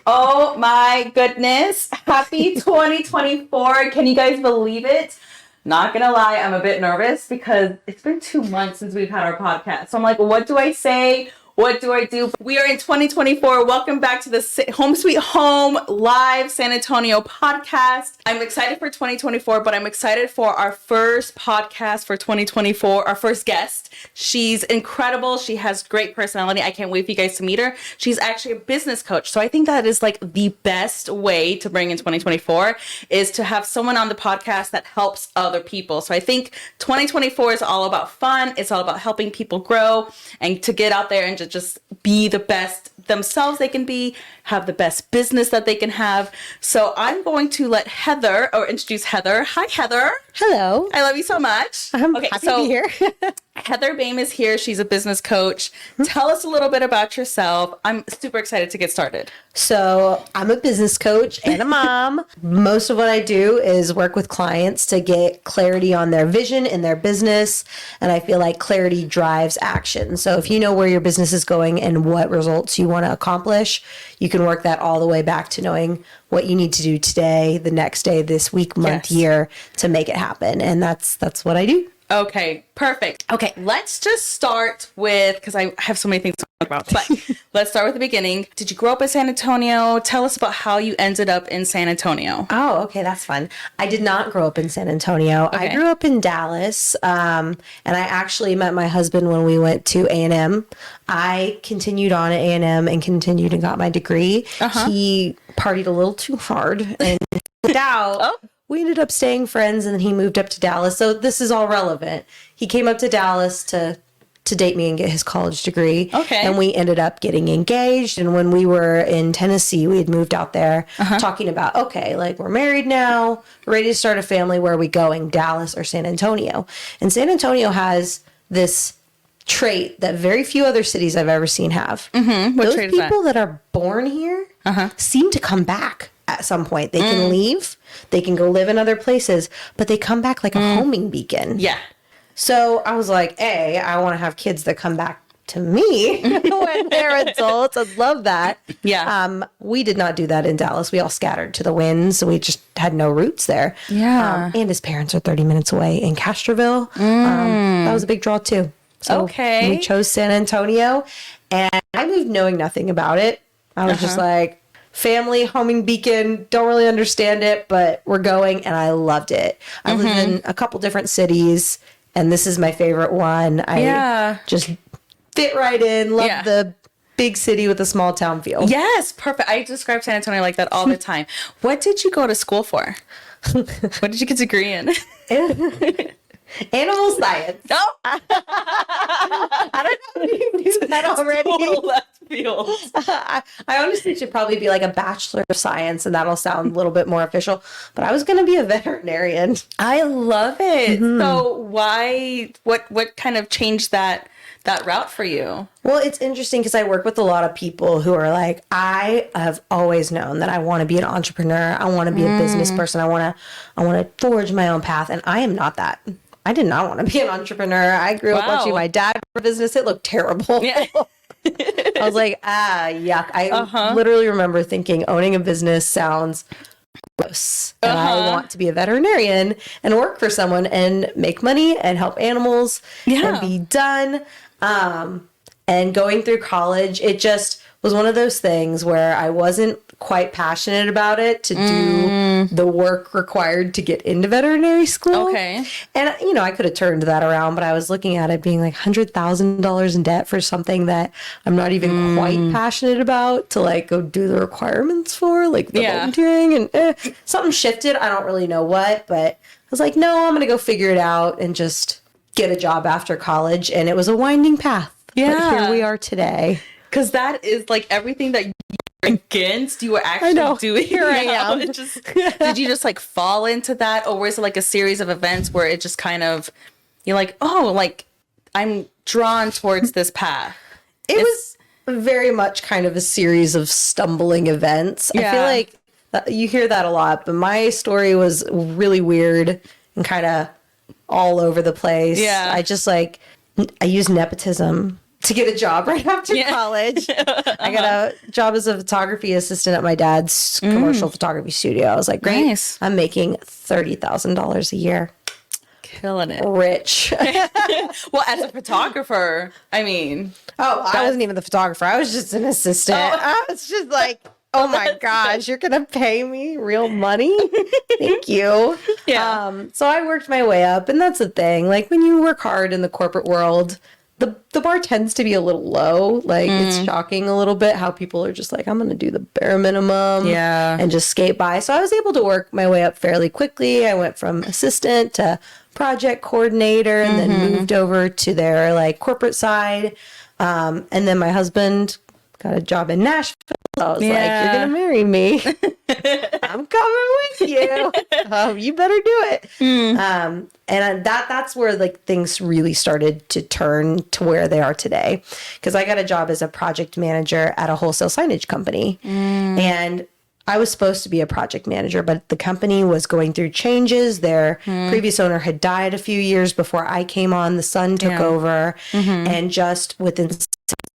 Oh my goodness. Happy 2024. Can you guys believe it? Not gonna lie, I'm a bit nervous because it's been 2 months since we've had our podcast. So I'm like, what do I say? What do I do? We are in 2024. Welcome back to the Home Sweet Home live San Antonio podcast. I'm excited for 2024, but I'm excited for our first podcast for 2024, our first guest. She's incredible. She has great personality. I can't wait for you guys to meet her. She's actually a business coach. So I think that is like the best way to bring in 2024 is to have someone on the podcast that helps other people. So I think 2024 is all about fun. It's all about helping people grow and to get out there and just be the best themselves they can be, have the best business that they can have. So I'm going to let Heather, or introduce Heather. Hi, Heather. Hello. I love you so much. I'm happy to be here. Heather Boehme is here. She's a business coach. Tell us a little bit about yourself. I'm super excited to get started. So I'm a business coach and a mom. Most of what I do is work with clients to get clarity on their vision in their business. And I feel like clarity drives action. So if you know where your business is going and what results you want to accomplish, you can work that all the way back to knowing what you need to do today, the next day, this week, month, year to make it happen. And that's what I do. Okay, perfect. Okay, let's just start with, because I have so many things to talk about, but let's start with the beginning. Did you grow up in San Antonio? Tell us about how you ended up in San Antonio. Oh, okay, that's fun. I did not grow up in San Antonio. Okay. I grew up in Dallas, and I actually met my husband when we went to A&M. I continued on at A&M and continued and got my degree. He partied a little too hard and moved out. We ended up staying friends, and then he moved up to Dallas. So this is all relevant. He came up to Dallas to date me and get his college degree. Okay. And we ended up getting engaged. And when we were in Tennessee, we had moved out there talking about, okay, like we're married now, ready to start a family. Where are we going, Dallas or San Antonio? And San Antonio has this trait that very few other cities I've ever seen have. What Those trait is people that are born here seem to come back at some point. They can leave, they can go live in other places, but they come back like a homing beacon. Yeah. So I was like, I want to have kids that come back to me when they're adults. I'd love that. Yeah. We did not do that in Dallas. We all scattered to the winds. So we just had no roots there. Yeah. And his parents are 30 minutes away in Castroville. That was a big draw too. So we chose San Antonio, and I moved knowing nothing about it. I was just like, family, homing beacon, don't really understand it, but we're going, and I loved it. I lived in a couple different cities, and this is my favorite one. I just fit right in, love the big city with a small town feel. Yes, perfect. I describe San Antonio like that all the time. What did you go to school for? What did you get a degree in? Animal science. Oh, I don't know if you knew that already. total left field. I honestly should probably be like a bachelor of science, and that'll sound a little bit more official. But I was going to be a veterinarian. I love it. So why? What kind of changed that route for you? Well, it's interesting because I work with a lot of people who are like, I have always known that I want to be an entrepreneur. I want to be a business person. I want to forge my own path, and I am not that. I did not want to be an entrepreneur. I grew up watching my dad run a business. It looked terrible. Yeah. I was like, yuck. I literally remember thinking owning a business sounds gross. And I want to be a veterinarian and work for someone and make money and help animals and be done. And going through college, it just was one of those things where I wasn't quite passionate about it to do the work required to get into veterinary school. Okay. And, I could have turned that around, but I was looking at it being like $100,000 in debt for something that I'm not even quite passionate about to like go do the requirements for, like the volunteering, and something shifted. I don't really know what, but I was like, no, I'm going to go figure it out and just get a job after college. And it was a winding path. Yeah. But here we are today. Because that is like everything that you're against, you were actually doing. Here I am. Did you just like fall into that? Or was it like a series of events where it just kind of, you're like, oh, like I'm drawn towards this path? It was very much kind of a series of stumbling events. I feel like you hear that a lot, but my story was really weird and kind of all over the place. Yeah. I use nepotism to get a job right after college. I got a job as a photography assistant at my dad's commercial photography studio. I was like, great, Nice. I'm making $30,000 a year. Killing it. Rich. Well, as a photographer, I mean. Oh, I wasn't even the photographer. I was just an assistant. I was just like, oh my gosh, you're going to pay me real money? Thank you. Yeah. So I worked my way up, and that's the thing. Like, when you work hard in the corporate world, the bar tends to be a little low. Like, it's shocking a little bit how people are just like, I'm going to do the bare minimum and just skate by. So I was able to work my way up fairly quickly. I went from assistant to project coordinator and then moved over to their like corporate side. And then my husband got a job in Nashville. So I was like, you're going to marry me. I'm coming with you. You better do it. And that's where like things really started to turn to where they are today. Because I got a job as a project manager at a wholesale signage company. And I was supposed to be a project manager, but the company was going through changes. Their previous owner had died a few years before I came on. The son took over. And just within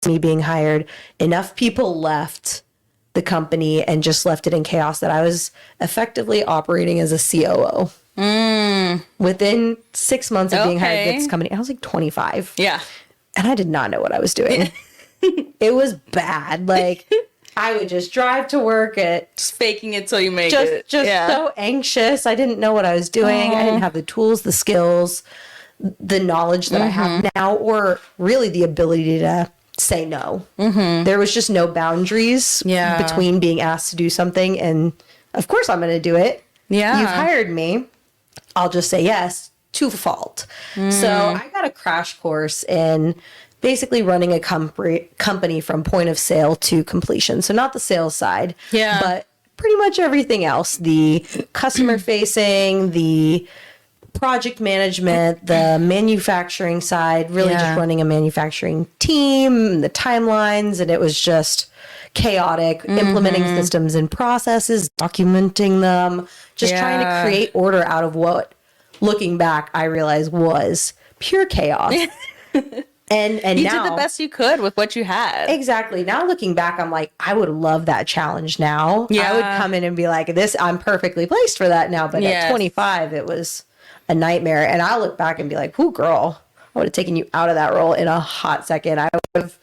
me being hired, enough people left the company and just left it in chaos that I was effectively operating as a COO. Within 6 months of being hired at this company, I was like 25. Yeah. And I did not know what I was doing. It was bad. Like, I would just drive to work just faking it till you make it. Just so anxious. I didn't know what I was doing. I didn't have the tools, the skills, the knowledge that I have now, or really the ability to say no. There was just no boundaries between being asked to do something and, of course, I'm going to do it. Yeah. You've hired me. I'll just say yes to a fault. So I got a crash course in basically running a company from point of sale to completion. So not the sales side, but pretty much everything else. The customer facing, the project management, the manufacturing side, really just running a manufacturing team, the timelines, and it was just chaotic, implementing systems and processes, documenting them, just trying to create order out of what, looking back, I realized was pure chaos. And you now, did the best you could with what you had. Exactly. Now looking back, I'm like, I would love that challenge now. I would come in and be like, I'm perfectly placed for that now. But at 25, it was a nightmare. And I'll look back and be like, "Ooh, girl, I would have taken you out of that role in a hot second. I would have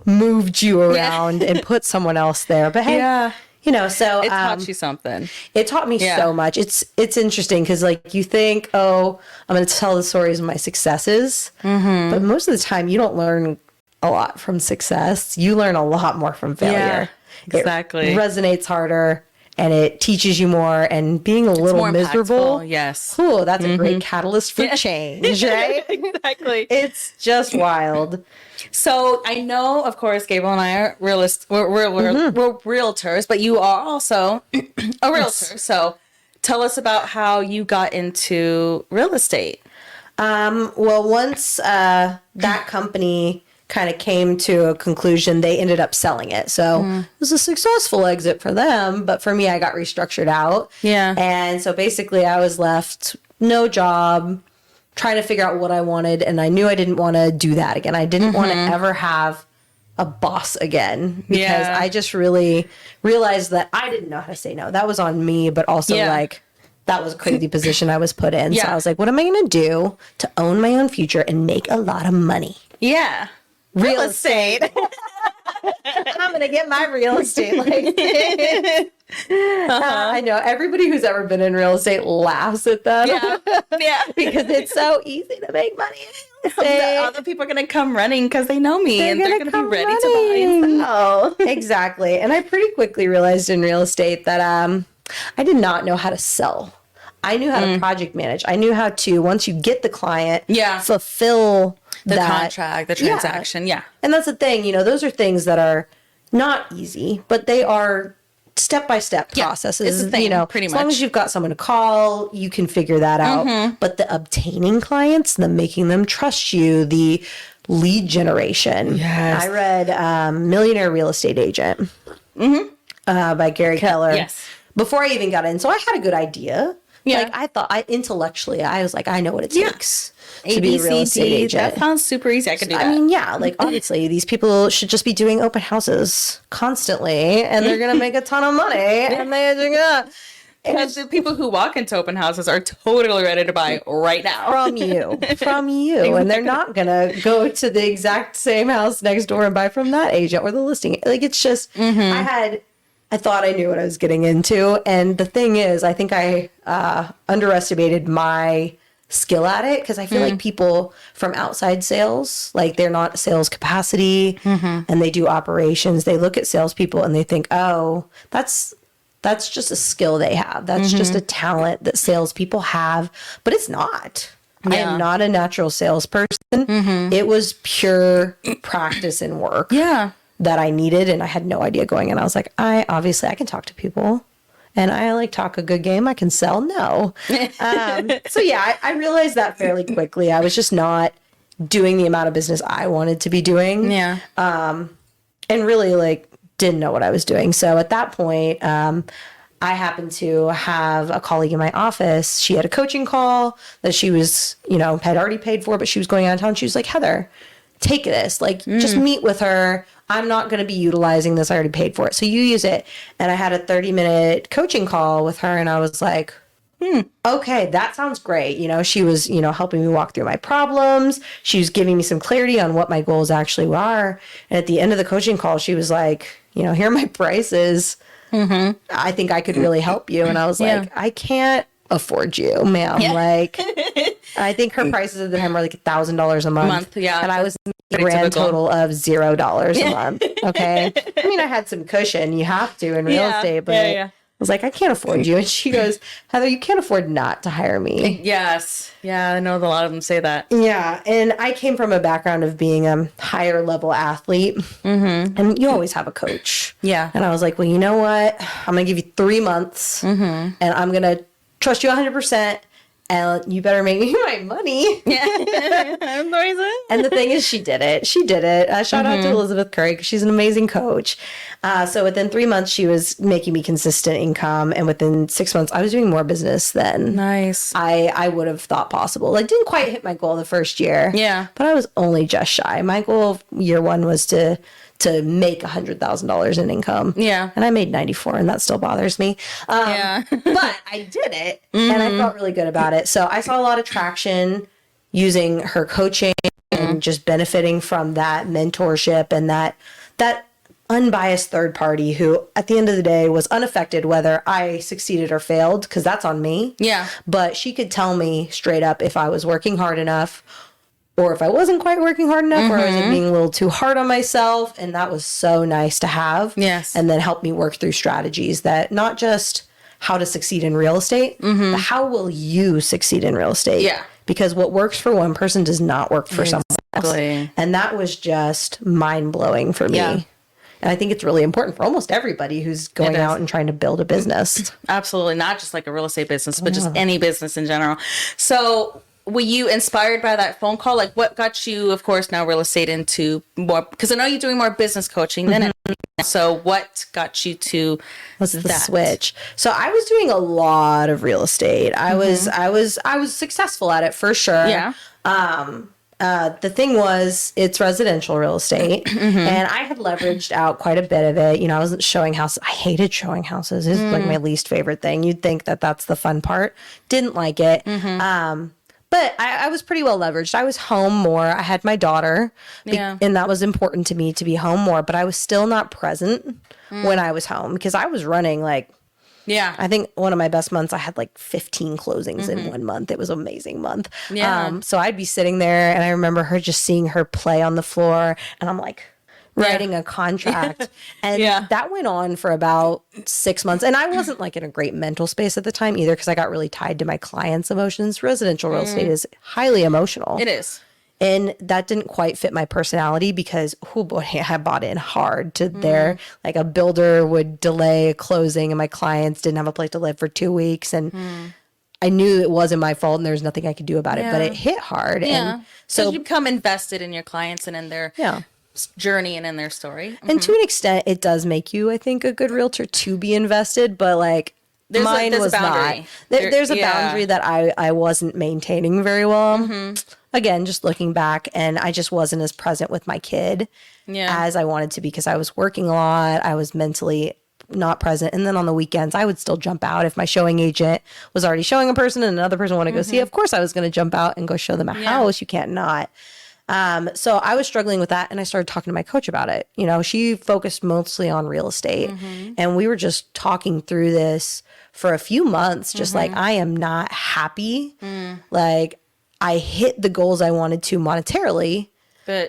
moved you around and put someone else there." But hey, you know, so it taught you something. It taught me so much. It's interesting because like you think, oh, I'm going to tell the stories of my successes, but most of the time you don't learn a lot from success. You learn a lot more from failure. Exactly. It resonates harder and it teaches you more. And being a little miserable, cool, that's a great catalyst for change, right? Exactly. It's just wild. So I know, of course, Gabriel and I are realists. We're realtors, but you are also a realtor. So tell us about how you got into real estate. Well, once that company kind of came to a conclusion, they ended up selling it. So it was a successful exit for them, but for me, I got restructured out. Yeah. And so basically I was left no job, trying to figure out what I wanted. And I knew I didn't want to do that again. I didn't want to ever have a boss again because I just really realized that I didn't know how to say no. That was on me, but also like that was a crazy position I was put in. So I was like, what am I going to do to own my own future and make a lot of money? Yeah. Real estate. I'm going to get my real estate license. I know everybody who's ever been in real estate laughs at them. Because it's so easy to make money in real estate. Other people are going to come running because they know me and they're going to be ready to buy and sell. Exactly. And I pretty quickly realized in real estate that I did not know how to sell. I knew how to project manage. I knew how to, once you get the client, fulfill the contract, the transaction. Yeah. And that's the thing, you know, those are things that are not easy, but they are step-by-step processes. It's the thing, you know, pretty as much. long as you've got someone to call, you can figure that out. But the obtaining clients, the making them trust you, the lead generation. Yes. I read Millionaire Real Estate Agent by Gary Keller. Yes. Before I even got in. So I had a good idea Yeah. Like I thought, intellectually, I was like, I know what it takes A, to B, be a real C, estate D. agent. That sounds super easy. I could do that. I mean, yeah, like obviously these people should just be doing open houses constantly and they're going to make a ton of money and they're going because the people who walk into open houses are totally ready to buy right now. from you. And they're not going to go to the exact same house next door and buy from that agent or the listing. Like it's just, I thought I knew what I was getting into. And the thing is, I think I underestimated my skill at it because I feel like people from outside sales, like they're not sales capacity and they do operations. They look at salespeople and they think, oh, that's just a skill they have. That's just a talent that salespeople have, but it's not. I am not a natural salesperson. It was pure practice and work that I needed, and I had no idea going in. I was like, I can talk to people, and I like talk a good game. I can sell. No. So yeah, I realized that fairly quickly. I was just not doing the amount of business I wanted to be doing. Yeah. And really like didn't know what I was doing. So at that point, I happened to have a colleague in my office. She had a coaching call that she was, had already paid for, but she was going out of town. She was like, Heather, take this, like just meet with her. I'm not going to be utilizing this. I already paid for it. So you use it. And I had a 30-minute coaching call with her. And I was like, okay, that sounds great. She was, helping me walk through my problems. She was giving me some clarity on what my goals actually are. And at the end of the coaching call, she was like, here are my prices. I think I could really help you. And I was like, I can't afford you, ma'am. Like, I think her prices at the time were like $1,000 a month. And I was a grand total of $0 a month. Okay. I mean, I had some cushion. You have to in real estate, but I was like, I can't afford you. And she goes, Heather, you can't afford not to hire me. Yes. Yeah, I know a lot of them say that. Yeah. And I came from a background of being a higher level athlete. And you always have a coach. Yeah. And I was like, well, you know what? I'm going to give you 3 months and I'm going to trust you 100%. And you better make me my money. And the thing is, she did it. Shout out to Elizabeth Curry because she's an amazing coach. So within 3 months, she was making me consistent income. And within 6 months, I was doing more business than I would have thought possible. I didn't quite hit my goal the first year. Yeah. But I was only just shy. My goal year one was to make $100,000 in income. Yeah. And I made 94 and that still bothers me. But I did it and I felt really good about it. So I saw a lot of traction using her coaching and just benefiting from that mentorship and that unbiased third party who at the end of the day was unaffected whether I succeeded or failed, because that's on me. Yeah. But she could tell me straight up if I was working hard enough or if I wasn't quite working hard enough or I was like, being a little too hard on myself. And that was so nice to have. Yes. And then help me work through strategies that not just how to succeed in real estate, but how will you succeed in real estate? Yeah. Because what works for one person does not work for someone else. And that was just mind-blowing for me. Yeah. And I think it's really important for almost everybody who's going out and trying to build a business. Absolutely. Not just like a real estate business, but just any business in general. So were you inspired by that phone call? Like what got you, of course, now real estate into more, because I know you're doing more business coaching than anything. So what got you to What's the switch? So I was doing a lot of real estate. I was successful at it for sure. Yeah. The thing was, it's residential real estate, and I had leveraged out quite a bit of it. I wasn't showing houses. I hated showing houses. It's like my least favorite thing. You'd think that that's the fun part. Didn't like it. But I was pretty well leveraged. I was home more. I had my daughter, and that was important to me to be home more. But I was still not present when I was home because I was running I think one of my best months, I had 15 closings in 1 month. It was an amazing month. Yeah. So I'd be sitting there and I remember her just seeing her play on the floor and I'm writing a contract. And that went on for about 6 months. And I wasn't in a great mental space at the time either because I got really tied to my clients' emotions. Residential real estate is highly emotional. It is. And that didn't quite fit my personality because, oh boy, I bought in hard to there. A builder would delay a closing and my clients didn't have a place to live for 2 weeks. And I knew it wasn't my fault and there was nothing I could do about it, but it hit hard. Yeah. And so you become invested in your clients and in their journey and in their story. And to an extent, it does make you, I think, a good realtor to be invested. But Mine there's was a boundary. not. There's a boundary that I wasn't maintaining very well. Again, just looking back, and I just wasn't as present with my kid as I wanted to be because I was working a lot. I was mentally not present. And then on the weekends, I would still jump out. If my showing agent was already showing a person and another person wanted to go see, of course I was going to jump out and go show them a house. You can't not. So I was struggling with that, and I started talking to my coach about it. You know, she focused mostly on real estate, and we were just talking through this for a few months, just like, I am not happy. Like, I hit the goals I wanted to monetarily,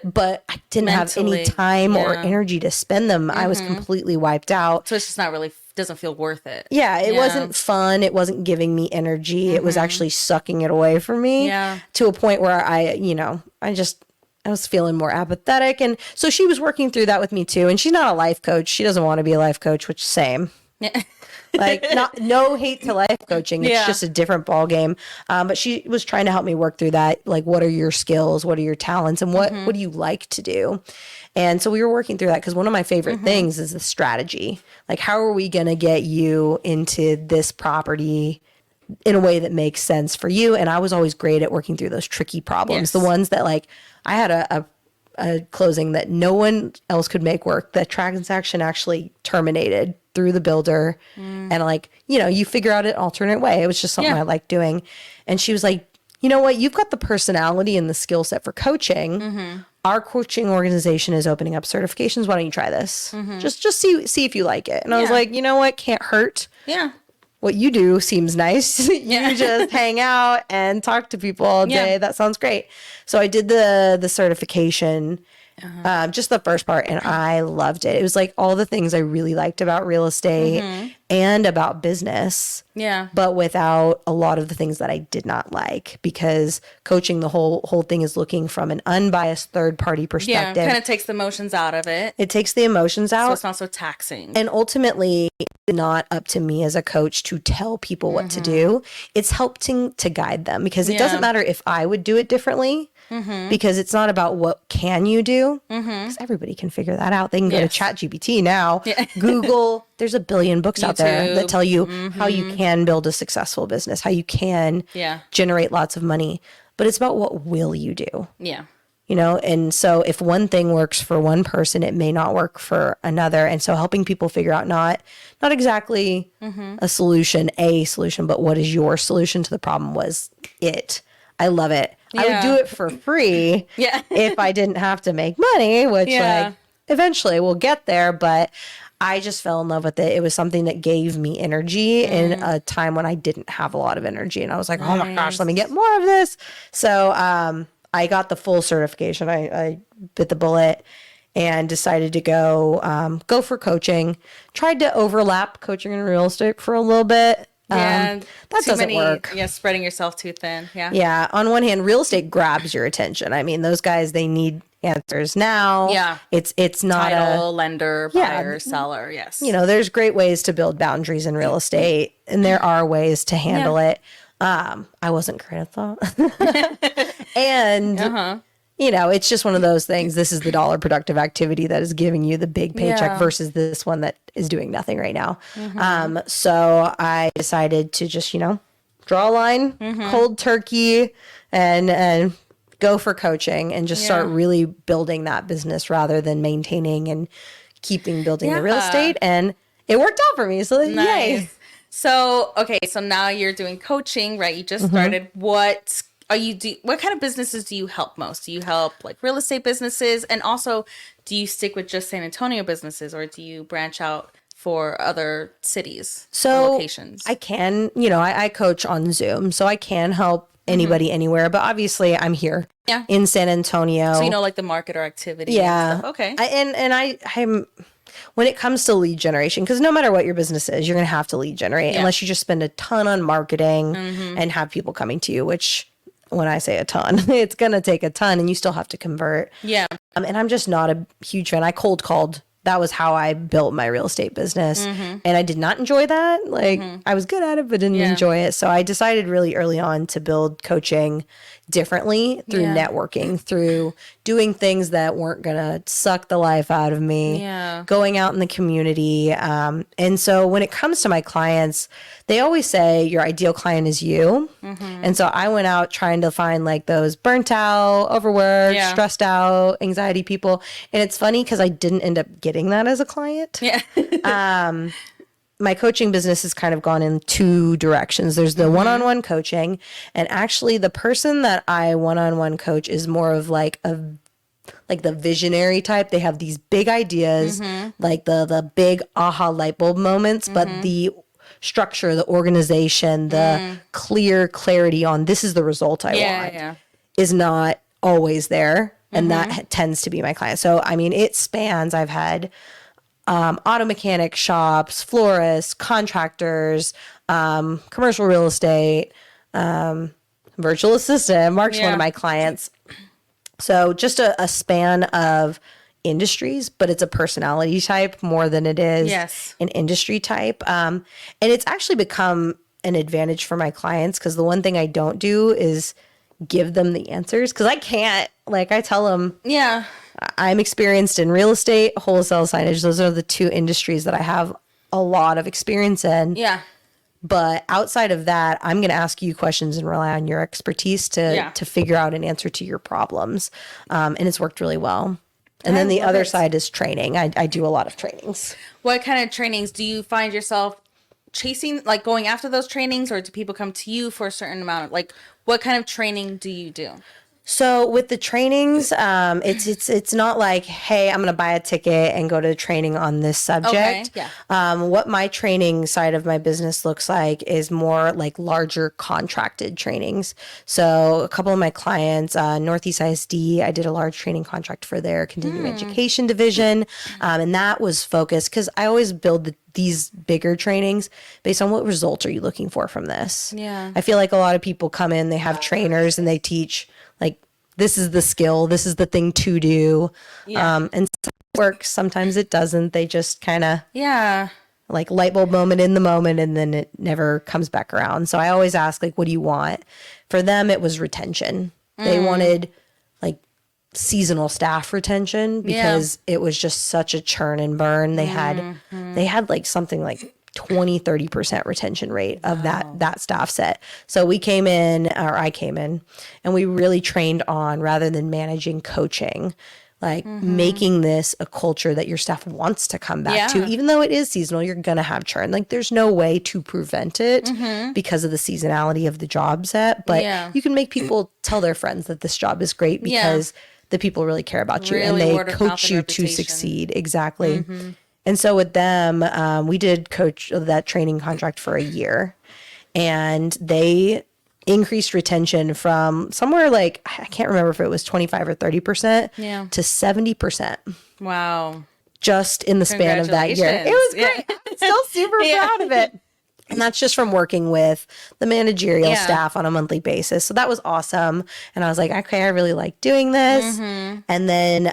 but I didn't have any time or energy to spend them. I was completely wiped out. So it's just not really, doesn't feel worth it. Yeah, it wasn't fun. It wasn't giving me energy. It was actually sucking it away from me to a point where I was feeling more apathetic. And so she was working through that with me too. And she's not a life coach. She doesn't want to be a life coach, which same. Like, no hate to life coaching. It's just a different ball game. But she was trying to help me work through that. Like, what are your skills? What are your talents? And what do you like to do? And so we were working through that because one of my favorite things is the strategy. Like, how are we going to get you into this property in a way that makes sense for you? And I was always great at working through those tricky problems. The ones that, like, I had a closing that no one else could make work. The transaction actually terminated through the builder. And, like, you know, you figure out an alternate way. It was just something I liked doing. And she was like, you know what? You've got the personality and the skill set for coaching. Our coaching organization is opening up certifications. Why don't you try this? Just see if you like it. And I was like, you know what? Can't hurt. Yeah. What you do seems nice. You just hang out and talk to people all day. That sounds great. So I did the certification, just the first part, and I loved it. It was like all the things I really liked about real estate and about business. Yeah. But without a lot of the things that I did not like, because coaching, the whole thing is looking from an unbiased third party perspective. Yeah, kind of takes the emotions out of it. It takes the emotions out. So it's not so taxing. And ultimately, it's not up to me as a coach to tell people what to do. It's helping to guide them, because it doesn't matter if I would do it differently. Because it's not about what can you do, because everybody can figure that out. They can go to ChatGPT now, Google. There's a billion books out there that tell you how you can build a successful business, how you can generate lots of money. But it's about what will you do. Yeah. You know, and so if one thing works for one person, it may not work for another. And so helping people figure out not exactly a solution, but what is your solution to the problem was it. I love it. I would do it for free if I didn't have to make money, which like eventually we'll get there. But I just fell in love with it. It was something that gave me energy in a time when I didn't have a lot of energy. And I was like, oh my gosh, let me get more of this. So I got the full certification. I bit the bullet and decided to go for coaching. Tried to overlap coaching and real estate for a little bit. That doesn't work. Yeah, spreading yourself too thin. Yeah. Yeah. On one hand, real estate grabs your attention. I mean, those guys, they need answers now. Yeah. It's not title, lender, buyer, seller. Yes. You know, there's great ways to build boundaries in real estate, and there are ways to handle it. I wasn't great at that. And you know, it's just one of those things. This is the dollar productive activity that is giving you the big paycheck versus this one that is doing nothing right now. So I decided to just, you know, draw a line, cold turkey, and go for coaching and just start really building that business rather than maintaining and building the real estate. And it worked out for me. So yay. So, okay. So now you're doing coaching, right? You just started. What kind of businesses do you help most? Do you help like real estate businesses? And also, do you stick with just San Antonio businesses, or do you branch out for other cities or locations? I can, you know, I coach on Zoom, so I can help anybody anywhere. But obviously, I'm here in San Antonio. So you know, like the market or activity. Yeah. And stuff. Okay. I'm when it comes to lead generation, because no matter what your business is, you're going to have to lead generate unless you just spend a ton on marketing and have people coming to you, which, when I say a ton, it's going to take a ton, and you still have to convert. Yeah. And I'm just not a huge fan. I cold called that was how I built my real estate business. And I did not enjoy that. Like I was good at it, but didn't enjoy it. So I decided really early on to build coaching differently through networking, through doing things that weren't going to suck the life out of me, going out in the community. And so when it comes to my clients, they always say your ideal client is you. And so I went out trying to find like those burnt out, overworked, stressed out, anxiety people. And it's funny because I didn't end up getting that as a client. My coaching business has kind of gone in two directions. There's the one-on-one coaching, and actually the person that I one-on-one coach is more of like the visionary type. They have these big ideas, like the big aha light bulb moments, but the structure, the organization, the clarity on this is the result I want is not always there. And that tends to be my client. So, I mean, it spans. I've had auto mechanic shops, florists, contractors, commercial real estate, virtual assistant. Mark's one of my clients. So just a span of industries, but it's a personality type more than it is an industry type. And it's actually become an advantage for my clients because the one thing I don't do is give them the answers because I can't. Like I tell them, I'm experienced in real estate, wholesale signage. Those are the two industries that I have a lot of experience in. But outside of that, I'm going to ask you questions and rely on your expertise to figure out an answer to your problems. And it's worked really well. And then the other side is training. I do a lot of trainings. What kind of trainings do you find yourself chasing, like going after those trainings, or do people come to you for a certain amount of, like, what kind of training do you do? So with the trainings, it's not like, hey, I'm going to buy a ticket and go to training on this subject. What my training side of my business looks like is more like larger contracted trainings. So a couple of my clients, Northeast ISD, I did a large training contract for their continuing education division. And that was focused because I always build these bigger trainings based on what results are you looking for from this. I feel like a lot of people come in, they have trainers and they teach like, this is the skill, this is the thing to do. And sometimes it works, sometimes it doesn't. They just kind of like light bulb moment in the moment, and then it never comes back around. So I always ask, like, what do you want? For them, it was retention. They wanted like seasonal staff retention because it was just such a churn and burn. They had like something like 20-30% retention rate of that staff set. So I came in and we really trained on, rather than managing, coaching, like making this a culture that your staff wants to come back to. Even though it is seasonal, you're going to have churn. Like there's no way to prevent it because of the seasonality of the job set. But you can make people tell their friends that this job is great because the people really care about you and they coach you to succeed. Exactly. And so with them, we did coach that training contract for a year, and they increased retention from somewhere like, I can't remember if it was 25 or 30% to 70%. Wow. Just in the span of that year. It was great. I'm still super proud of it. And that's just from working with the managerial staff on a monthly basis. So that was awesome. And I was like, okay, I really like doing this. And then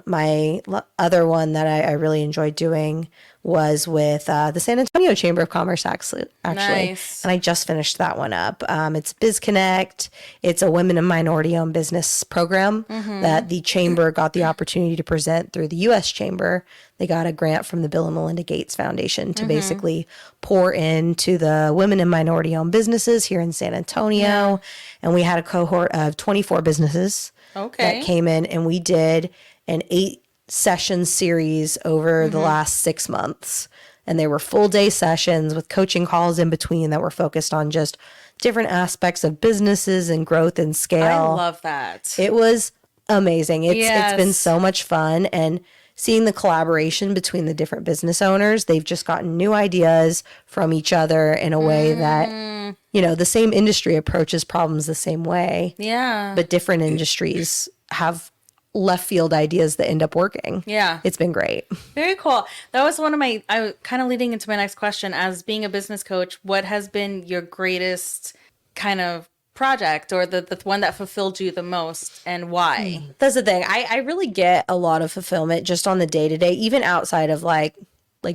my other one that I really enjoyed doing was with the San Antonio Chamber of Commerce, actually. Nice. And I just finished that one up. It's BizConnect. It's a women and minority-owned business program that the chamber got the opportunity to present through the U.S. Chamber. They got a grant from the Bill and Melinda Gates Foundation to basically pour into the women and minority-owned businesses here in San Antonio. And we had a cohort of 24 businesses that came in, and we did an 8-session series over the last 6 months. And they were full day sessions with coaching calls in between that were focused on just different aspects of businesses and growth and scale. I love that. It was amazing. It's been so much fun. And seeing the collaboration between the different business owners, they've just gotten new ideas from each other in a way that, you know, the same industry approaches problems the same way. But different industries have left field ideas that end up working. It's been great. Very cool. That was one of my, I kind of leading into my next question. As being a business coach, what has been your greatest kind of project or the one that fulfilled you the most, and why? That's the thing. I really get a lot of fulfillment just on the day to day, even outside of like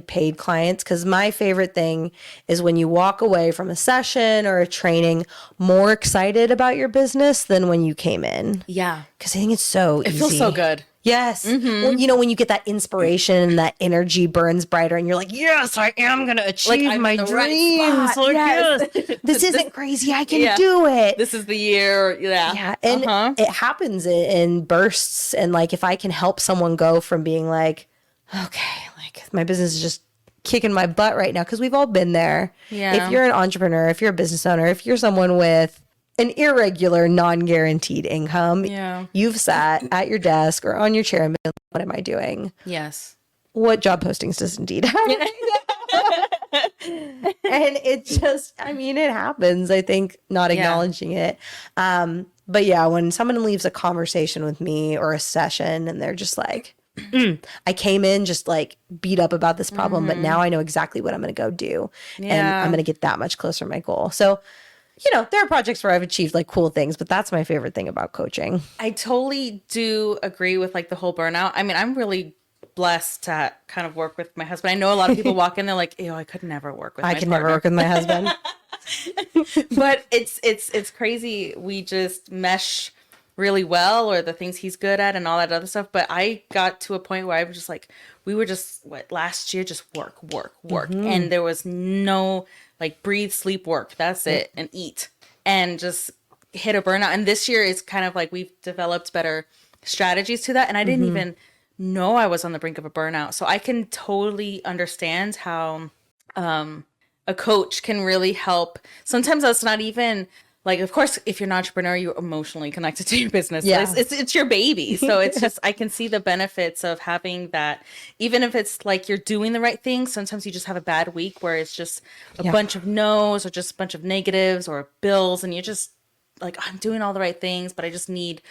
paid clients. Cause my favorite thing is when you walk away from a session or a training more excited about your business than when you came in. Yeah. Cause I think it's so easy. It feels so good. Yes. Well, you know, when you get that inspiration and that energy burns brighter and you're like, yes, I am going to achieve my dreams. Like, yes. This isn't crazy. I can do it. This is the year. Yeah. Yeah. And it happens in bursts. And like, if I can help someone go from being like, okay, like my business is just kicking my butt right now. Cause we've all been there. Yeah. If you're an entrepreneur, if you're a business owner, if you're someone with an irregular, non-guaranteed income, you've sat at your desk or on your chair and been like, what am I doing? Yes. What job postings does Indeed have? And it just, I mean, it happens. I think not acknowledging it. But yeah, when someone leaves a conversation with me or a session and they're just like, I came in just like beat up about this problem, but now I know exactly what I'm going to go do. And I'm going to get that much closer to my goal. So, you know, there are projects where I've achieved like cool things, but that's my favorite thing about coaching. I totally do agree with like the whole burnout. I mean, I'm really blessed to kind of work with my husband. I know a lot of people walk in, they're like, ew, I could never work with my partner. Never work with my husband. But it's crazy. We just mesh really well, or the things he's good at and all that other stuff. But I got to a point where I was just like, we were just last year, just work. And there was no like breathe, sleep, work. That's it. And eat. And just hit a burnout. And this year is kind of like we've developed better strategies to that. And I didn't even know I was on the brink of a burnout. So I can totally understand how a coach can really help. Sometimes that's not even like, of course, if you're an entrepreneur, you're emotionally connected to your business. Yeah. So it's your baby. So it's just, I can see the benefits of having that. Even if it's like you're doing the right thing, sometimes you just have a bad week where it's just a bunch of no's or just a bunch of negatives or bills. And you're just like, I'm doing all the right things, but I just need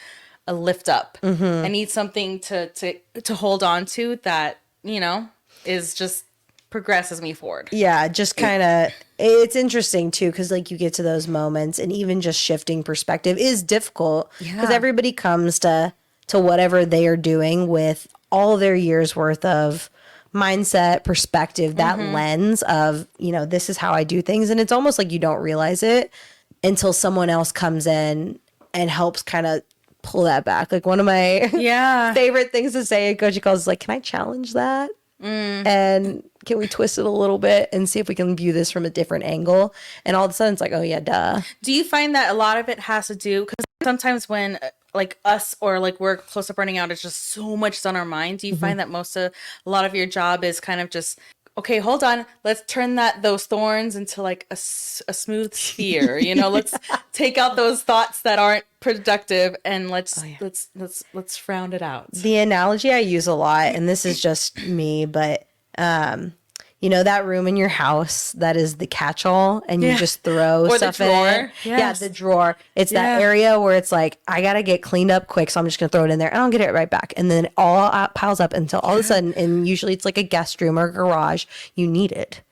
a lift up. I need something to hold on to that, you know, is just progresses me forward. Yeah, just kind of, it's interesting too, because like you get to those moments and even just shifting perspective is difficult because everybody comes to whatever they are doing with all their years worth of mindset, perspective, that lens of, you know, this is how I do things. And it's almost like you don't realize it until someone else comes in and helps kind of pull that back. Like one of my favorite things to say at coaching calls is like, can I challenge that? And can we twist it a little bit and see if we can view this from a different angle? And all of a sudden it's like, oh yeah, duh. Do you find that a lot of it has to do, because sometimes when like us or like we're close to burning out, it's just so much on our mind. Do you find that a lot of your job is kind of just, okay, hold on, let's turn those thorns into like a smooth sphere, you know, let's take out those thoughts that aren't productive and let's frown it out. The analogy I use a lot, and this is just me, but you know that room in your house that is the catch-all and you just throw stuff in it? Yeah, the drawer. It's that area where it's like, I gotta get cleaned up quick, so I'm just gonna throw it in there and I'll get it right back. And then it all piles up until all of a sudden, and usually it's like a guest room or a garage, you need it.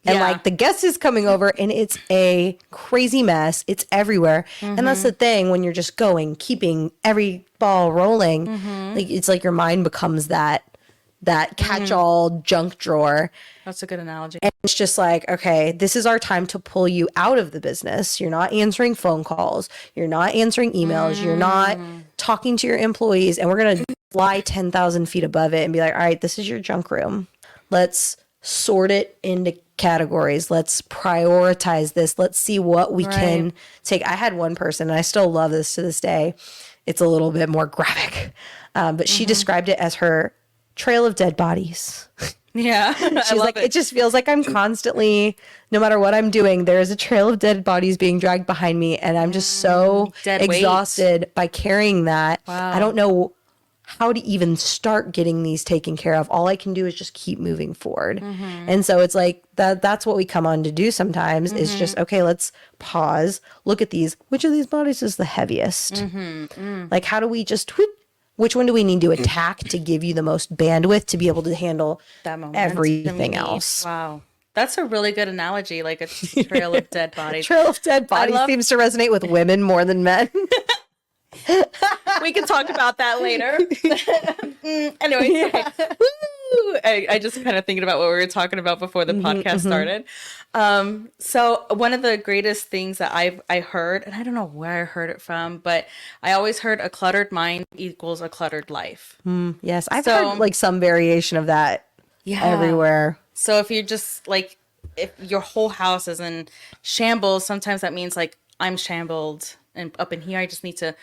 And like the guest is coming over and it's a crazy mess. It's everywhere. And that's the thing when you're just keeping every ball rolling, like it's like your mind becomes that catch-all junk drawer. That's a good analogy. And it's just like, okay, this is our time to pull you out of the business. You're not answering phone calls. You're not answering emails. You're not talking to your employees. And we're going to fly 10,000 feet above it and be like, all right, this is your junk room. Let's sort it into categories. Let's prioritize this. Let's see what we can take. I had one person, and I still love this to this day. It's a little bit more graphic. But she described it as her trail of dead bodies. Yeah. She's like, it just feels like I'm constantly, no matter what I'm doing, there's a trail of dead bodies being dragged behind me. And I'm just so exhausted by carrying that. Wow. I don't know how to even start getting these taken care of. All I can do is just keep moving forward. And so it's like that's what we come on to do sometimes is just, okay, let's pause, look at these. Which of these bodies is the heaviest? Like, how do we just which one do we need to attack to give you the most bandwidth to be able to handle everything else? Wow. That's a really good analogy, like a trail of dead bodies. Trail of dead bodies seems to resonate with women more than men. We can talk about that later. Anyway, okay. Woo! I just kind of thinking about what we were talking about before the podcast started. So one of the greatest things that I heard, and I don't know where I heard it from, but I always heard a cluttered mind equals a cluttered life. Yes, I've heard like some variation of that everywhere. So if you're just like, if your whole house is in shambles, sometimes that means like I'm shambled and up in here, I just need to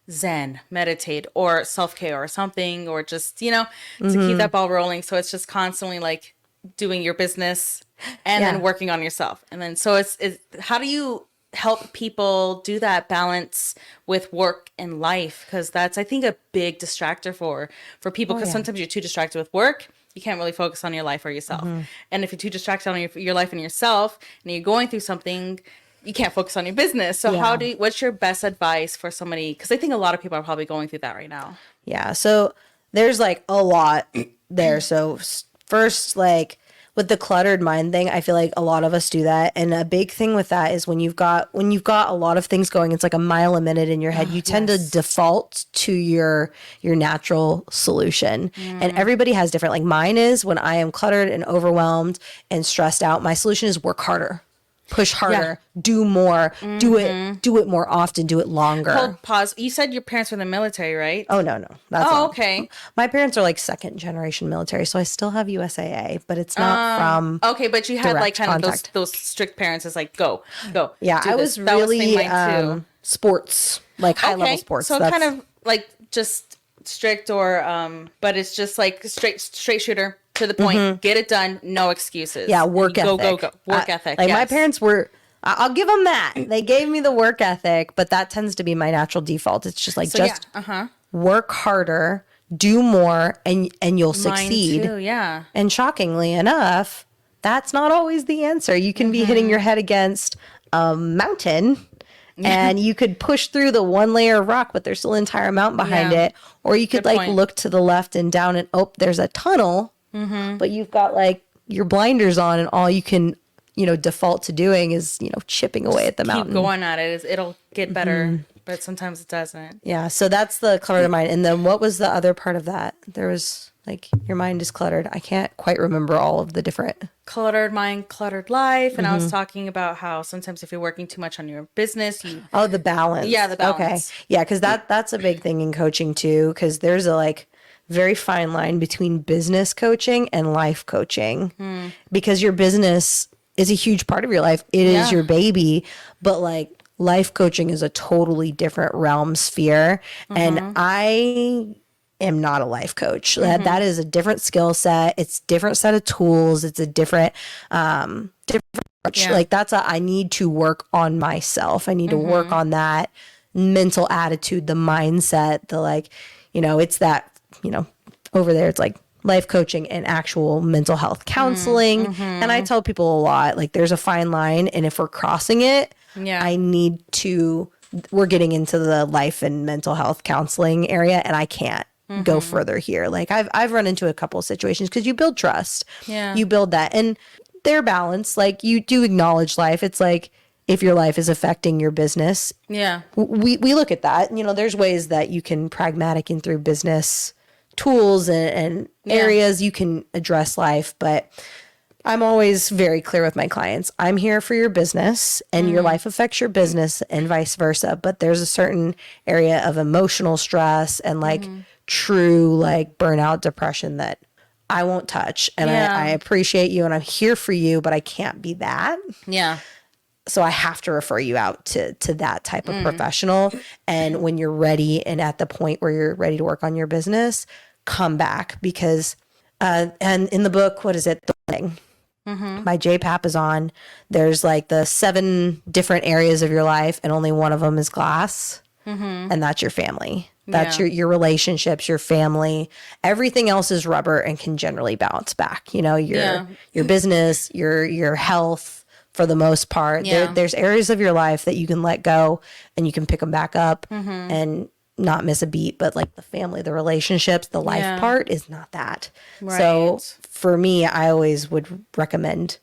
Zen, meditate, or self-care or something, or just, to keep that ball rolling. So it's just constantly like doing your business and then working on yourself. And then, so it's how do you help people do that balance with work and life? Because that's, I think, a big distractor for people, because sometimes you're too distracted with work. You can't really focus on your life or yourself. And if you're too distracted on your life and yourself, and you're going through something, you can't focus on your business. So what's your best advice for somebody? Because I think a lot of people are probably going through that right now. Yeah. So there's like a lot there. So first, like with the cluttered mind thing, I feel like a lot of us do that. And a big thing with that is when you've got a lot of things going, it's like a mile a minute in your head. You tend to default to your natural solution. And everybody has different, like mine is when I am cluttered and overwhelmed and stressed out, my solution is work harder. Push harder, do more, do it more often, do it longer. Hold, pause. You said your parents were in the military, right? Oh, no. That's okay. My parents are like second generation military, so I still have USAA, but it's not from okay, but you had like kind contact. of those strict parents. It's like, go. Yeah, I was really sports, like high level sports. So kind of like just strict or, but it's just like straight shooter. To the point, get it done, no excuses. Yeah, work ethic. Go. Work ethic. Like my parents were, I'll give them that. They gave me the work ethic, but that tends to be my natural default. It's just like, work harder, do more, and you'll succeed. Mine too, yeah. And shockingly enough, that's not always the answer. You can be hitting your head against a mountain. And you could push through the one layer of rock, but there's still an entire mountain behind it. Or you could look to the left and down and there's a tunnel. But you've got like your blinders on, and all you can, default to doing is, chipping away at the mountain. Keep going at it. It'll get better, but sometimes it doesn't. Yeah. So that's the cluttered mind. And then what was the other part of that? There was like, your mind is cluttered. I can't quite remember all of the different. Cluttered mind, cluttered life. And I was talking about how sometimes if you're working too much on your business, the balance. Yeah, the balance. Okay. Yeah, because that's a big thing in coaching too, because there's a very fine line between business coaching and life coaching, because your business is a huge part of your life. It is your baby, but like life coaching is a totally different realm sphere. And I am not a life coach. That is a different skill set. It's a different set of tools. It's a different approach. Like I need to work on myself. I need to work on that mental attitude, the mindset, it's that, over there, it's like life coaching and actual mental health counseling. And I tell people a lot, like there's a fine line. And if we're crossing it, we're getting into the life and mental health counseling area, and I can't go further here. Like I've run into a couple of situations, because you build trust. Yeah. You build that. And they're balanced. Like you do acknowledge life. It's like, if your life is affecting your business. Yeah. We look at that. There's ways that you can pragmatic and through business tools and areas you can address life. But I'm always very clear with my clients. I'm here for your business, and your life affects your business and vice versa. But there's a certain area of emotional stress and true burnout, depression that I won't touch. And I appreciate you and I'm here for you, but I can't be that. Yeah. So I have to refer you out to that type of professional. And when you're ready and at the point where you're ready to work on your business, come back, because and in the book, what is it? The Thing. My JPAP is on. There's the 7 different areas of your life, and only one of them is glass. And that's your family. That's your relationships, your family. Everything else is rubber and can generally bounce back. Your business, your health, for the most part. There's areas of your life that you can let go and you can pick them back up and not miss a beat. But the family, the relationships, the life part is not that. Right. So for me, I always would recommend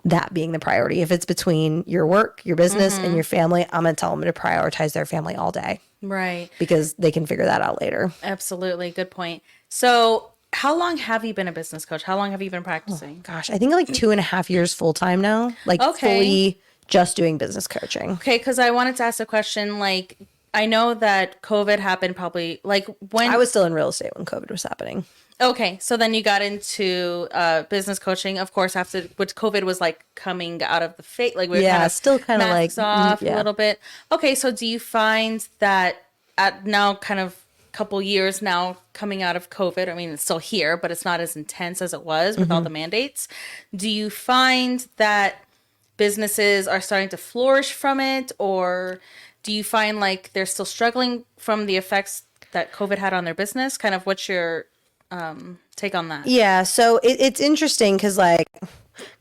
that being the priority. If it's between your work, your business, and your family, I'm going to tell them to prioritize their family all day. Right. Because they can figure that out later. Absolutely. Good point. So how long have you been a business coach? How long have you been practicing? Oh, gosh, I think like 2.5 years full time now. Like fully just doing business coaching. Okay, because I wanted to ask a question. Like, I know that COVID happened probably like when I was still in real estate when COVID was happening. Okay, so then you got into business coaching, of course, after which COVID was like coming out of the fate, like we were kind of still kind of like off a little bit. Okay, so do you find that at now kind of couple years now coming out of COVID, I mean, it's still here, but it's not as intense as it was with all the mandates. Do you find that businesses are starting to flourish from it, or do you find like they're still struggling from the effects that COVID had on their business? Kind of what's your take on that? Yeah, so it's interesting because like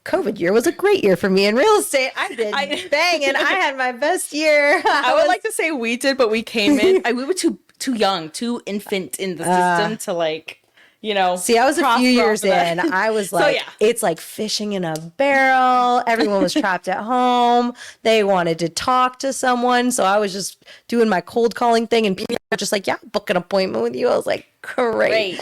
COVID year was a great year for me in real estate. I did banging. I had my best year. I would like to say we did, but we came in. We were too young, too infant in the system to like, you know. See, I was a few years in. I was like, it's like fishing in a barrel. Everyone was trapped at home. They wanted to talk to someone. So I was just doing my cold calling thing and people were just like, yeah, book an appointment with you. I was like, great.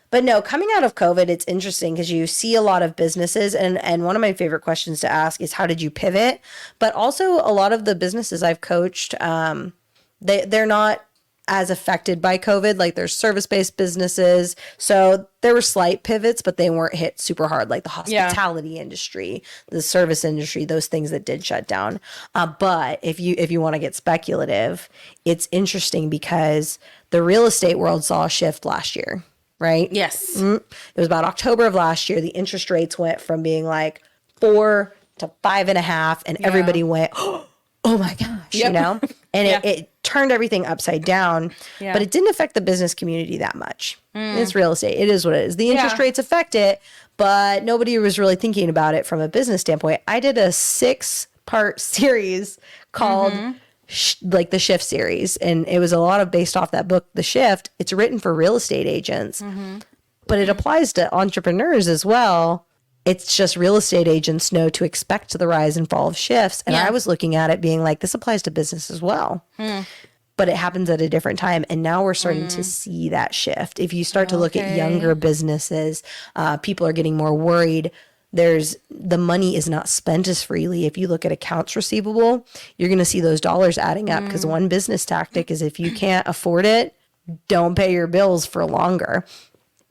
But no, coming out of COVID, it's interesting because you see a lot of businesses and one of my favorite questions to ask is how did you pivot? But also a lot of the businesses I've coached, they're not as affected by COVID. Like there's service-based businesses. So there were slight pivots, but they weren't hit super hard, like the hospitality industry, the service industry, those things that did shut down. But if you want to get speculative, it's interesting because the real estate world saw a shift last year, right? Yes. It was about October of last year. The interest rates went from being like 4 to 5.5 and everybody went, oh my gosh, you know? And it turned everything upside down, but it didn't affect the business community that much. It's real estate. It is what it is. The interest rates affect it, but nobody was really thinking about it from a business standpoint. I did a 6-part series called like the Shift series, and it was a lot of based off that book, The Shift. It's written for real estate agents, but it applies to entrepreneurs as well. It's just real estate agents know to expect the rise and fall of shifts. And I was looking at it being like, this applies to business as well. But it happens at a different time. And now we're starting to see that shift. If you start to look at younger businesses, people are getting more worried. The money is not spent as freely. If you look at accounts receivable, you're going to see those dollars adding up because one business tactic is if you can't afford it, don't pay your bills for longer.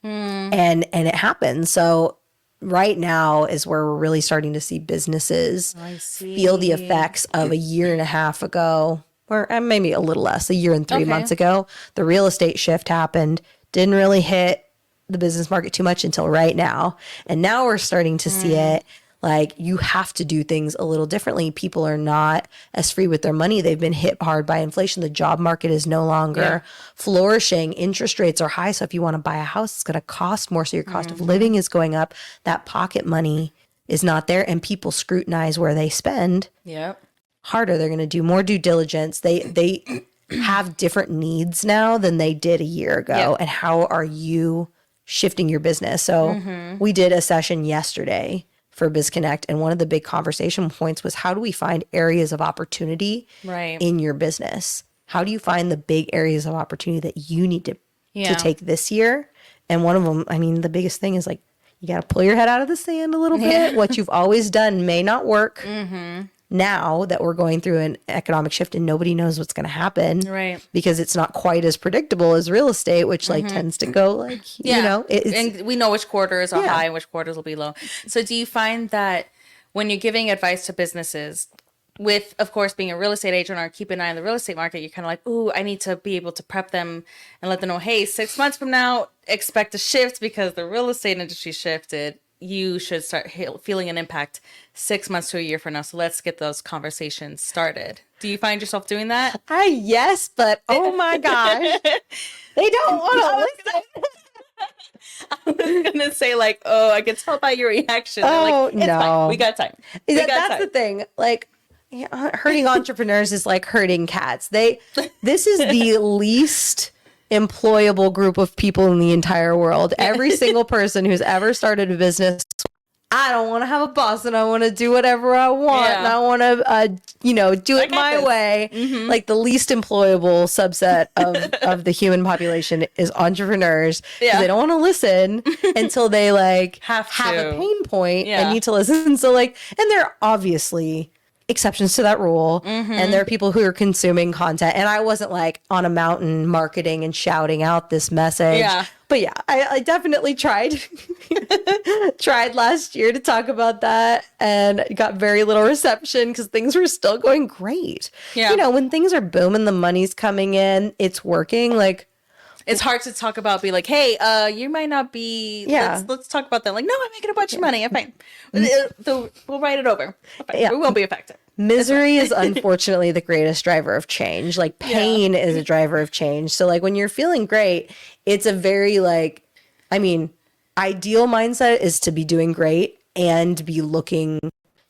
And it happens. So right now is where we're really starting to see businesses feel the effects of a year and a half ago, or maybe a little less, a year and 3 months ago. The real estate shift happened, didn't really hit the business market too much until right now. And now we're starting to see it. Like you have to do things a little differently. People are not as free with their money. They've been hit hard by inflation. The job market is no longer flourishing. Interest rates are high. So if you want to buy a house, it's going to cost more. So your cost of living is going up. That pocket money is not there. And people scrutinize where they spend harder. They're going to do more due diligence. They have different needs now than they did a year ago. And how are you shifting your business? So we did a session yesterday for BizConnect. And one of the big conversation points was how do we find areas of opportunity in your business? How do you find the big areas of opportunity that you need to take this year? And one of them, I mean, the biggest thing is like, you got to pull your head out of the sand a little bit. What you've always done may not work. Now that we're going through an economic shift and nobody knows what's going to happen, because it's not quite as predictable as real estate, which like tends to go like, you know, and we know which quarters are high and which quarters will be low. So do you find that when you're giving advice to businesses with, of course, being a real estate agent or keep an eye on the real estate market, you're kind of like, ooh, I need to be able to prep them and let them know, hey, 6 months from now, expect a shift because the real estate industry shifted. You should start feeling an impact 6 months to a year from now. So let's get those conversations started. Do you find yourself doing that? Yes, but oh my gosh, they don't want to listen. I was going to say like, oh, I can tell by your reaction. Oh, like, it's fine. We got time. That's the thing. Like, hurting entrepreneurs is like hurting cats. This is the least employable group of people in the entire world. Every single person who's ever started a business I don't want to have a boss and I want to do whatever I want and I want to, do it my way. Mm-hmm. Like the least employable subset of the human population is entrepreneurs because they don't want to listen until they like have a pain point and need to listen. So like, and there are obviously exceptions to that rule. And there are people who are consuming content. And I wasn't like on a mountain marketing and shouting out this message. Yeah. But yeah, I definitely tried last year to talk about that and got very little reception because things were still going great. Yeah. You know, when things are booming, the money's coming in, it's working. Like, it's hard to talk about, be like, hey, you might not be, let's talk about that. Like, no, I'm making a bunch of money. I'm fine. We'll write it over. Yeah. We won't be affected. Misery is unfortunately the greatest driver of change. Like pain is a driver of change. So like when you're feeling great, it's a very like, I mean, ideal mindset is to be doing great and be looking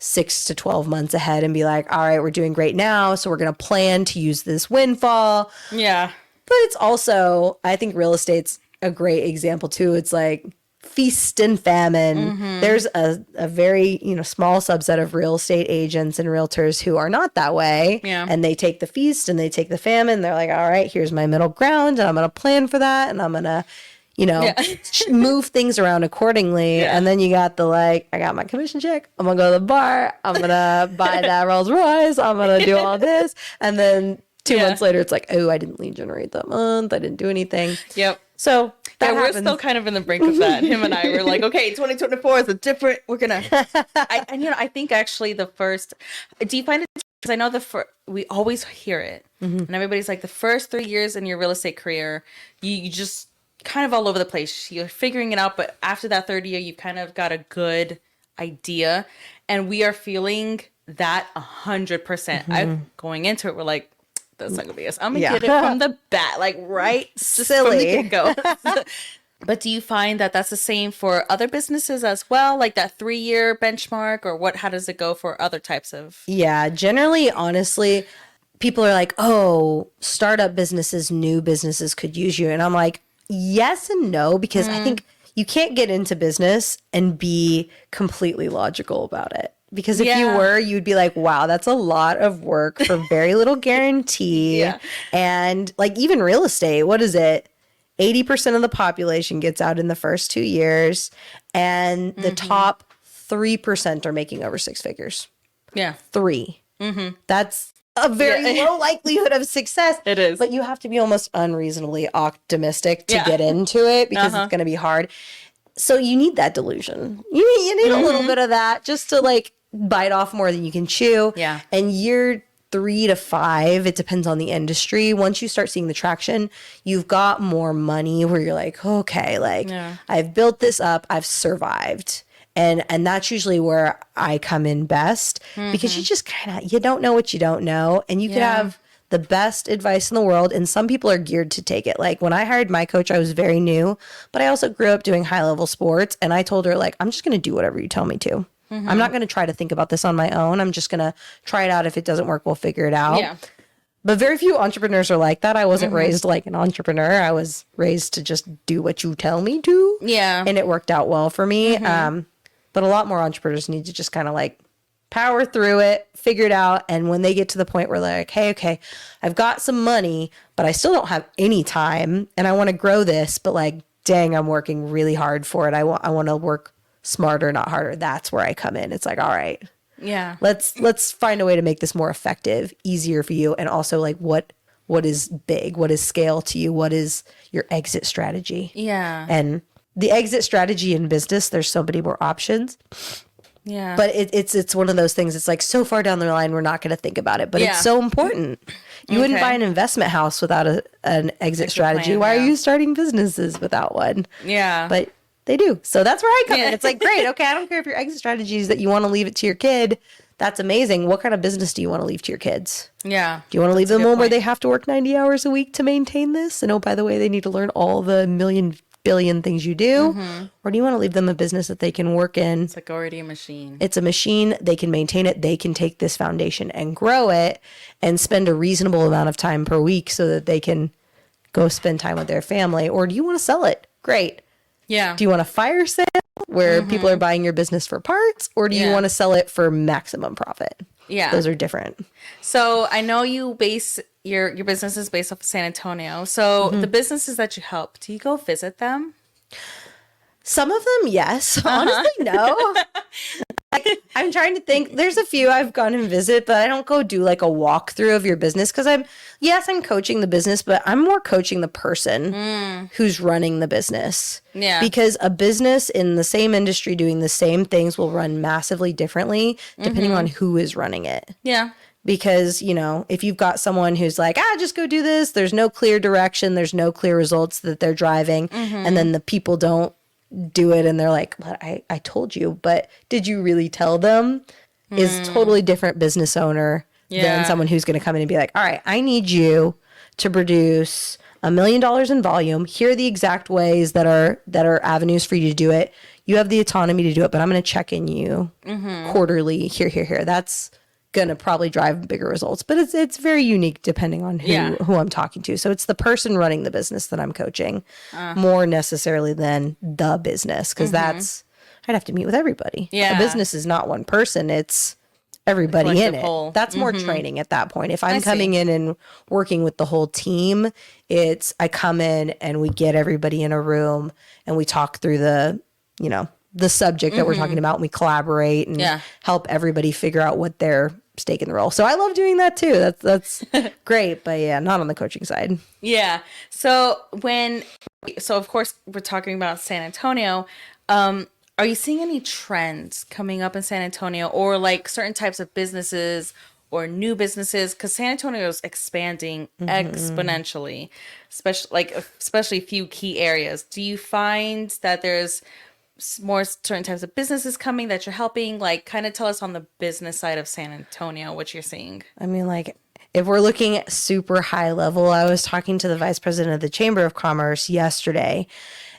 6 to 12 months ahead and be like, all right, we're doing great now. So we're going to plan to use this windfall. Yeah. But it's also, I think real estate's a great example too. It's like feast and famine. There's a very, small subset of real estate agents and realtors who are not that way. Yeah. And they take the feast and they take the famine. They're like, all right, here's my middle ground and I'm going to plan for that. And I'm going to, move things around accordingly. Yeah. And then you got the like, I got my commission check. I'm going to go to the bar. I'm going to buy that Rolls Royce. I'm going to do all this. And then 2 months later, it's like, oh, I didn't lead generate that month. I didn't do anything. Yep. So we're still kind of in the brink of that. Him and I were like, okay, 2024 is a different. We're gonna. I think actually the first. Do you find it? Because I know we always hear it, and everybody's like, the first 3 years in your real estate career, you just kind of all over the place. You're figuring it out, but after that third year, you kind of got a good idea, and we are feeling that 100%. I'm going into it. We're like, that's not gonna be us. I'm gonna get it from the bat, like right, silly. From the get-go. But do you find that that's the same for other businesses as well, like that 3-year benchmark, or what? How does it go for other types of? Yeah, generally, honestly, people are like, "Oh, startup businesses, new businesses could use you," and I'm like, yes and no, because I think you can't get into business and be completely logical about it. Because if you were, you'd be like, wow, that's a lot of work for very little guarantee. And like even real estate, what is it? 80% of the population gets out in the first 2 years. And the top 3% are making over 6 figures. Yeah. 3. That's a very low likelihood of success. It is. But you have to be almost unreasonably optimistic to get into it because it's going to be hard. So you need that delusion. You need a little bit of that just to like bite off more than you can chew. Yeah. And year 3 to 5, it depends on the industry. Once you start seeing the traction, you've got more money where you're like, okay, like I've built this up, I've survived. And that's usually where I come in best because you just you don't know what you don't know. And you could have the best advice in the world. And some people are geared to take it. Like when I hired my coach, I was very new, but I also grew up doing high level sports. And I told her like, I'm just going to do whatever you tell me to. I'm not going to try to think about this on my own. I'm just going to try it out. If it doesn't work, we'll figure it out. Yeah. But very few entrepreneurs are like that. I wasn't raised like an entrepreneur. I was raised to just do what you tell me to. Yeah. And it worked out well for me. But a lot more entrepreneurs need to just kind of like power through it, figure it out. And when they get to the point where they're like, hey, okay, I've got some money, but I still don't have any time and I want to grow this, but like, dang, I'm working really hard for it. I want to work smarter, not harder. That's where I come in. It's like, all right, let's find a way to make this more effective, easier for you. And also like what is big, what is scale to you? What is your exit strategy? Yeah. And the exit strategy in business, there's so many more options. Yeah. But it's one of those things. It's like so far down the line, we're not going to think about it, but it's so important. You wouldn't buy an investment house without an exit strategy. Plan, Why are you starting businesses without one? Yeah. But they do. So that's where I come in. It's like, great. Okay. I don't care if your exit strategy is that you want to leave it to your kid. That's amazing. What kind of business do you want to leave to your kids? Yeah. Do you want to leave them one where they have to work 90 hours a week to maintain this? And oh, by the way, they need to learn all the billion things you do? Or do you want to leave them a business that they can work in? It's like already a machine. It's a machine. They can maintain it. They can take this foundation and grow it and spend a reasonable amount of time per week so that they can go spend time with their family. Or do you want to sell it? Great. Yeah. Do you want a fire sale? where people are buying your business for parts, or do you want to sell it for maximum profit? Yeah. Those are different. So I know you base your business is based off of San Antonio. So the businesses that you help, do you go visit them? Some of them, yes. Honestly, no. I'm trying to think. There's a few I've gone and visit, but I don't go do like a walkthrough of your business because I'm coaching the business, but I'm more coaching the person who's running the business. Yeah. Because a business in the same industry doing the same things will run massively differently depending on who is running it. Yeah. Because, if you've got someone who's like, just go do this, there's no clear direction, there's no clear results that they're driving, and then the people don't do it and they're like, but I told you, but did you really tell them? Is totally different business owner than someone who's going to come in and be like, all right, I need you to produce $1 million in volume. Here are the exact ways that are avenues for you to do it. You have the autonomy to do it, but I'm going to check in you quarterly. Here. That's going to probably drive bigger results, but it's very unique depending on who I'm talking to. So it's the person running the business that I'm coaching more necessarily than the business, because I'd have to meet with everybody. A business is not one person, it's everybody in it. Whole. That's more training at that point. If I'm coming in and working with the whole team, I come in and we get everybody in a room and we talk through the subject that we're talking about, and we collaborate and help everybody figure out what their stake in the role. So I love doing that too. That's great, but not on the coaching side. Yeah. So of course we're talking about San Antonio. Are you seeing any trends coming up in San Antonio, or like certain types of businesses or new businesses? Because San Antonio is expanding exponentially, especially a few key areas. Do you find that there's more certain types of businesses coming that you're helping? Like, kind of tell us on the business side of San Antonio what you're seeing. I mean, like, if we're looking at super high level, I was talking to the vice president of the Chamber of Commerce yesterday,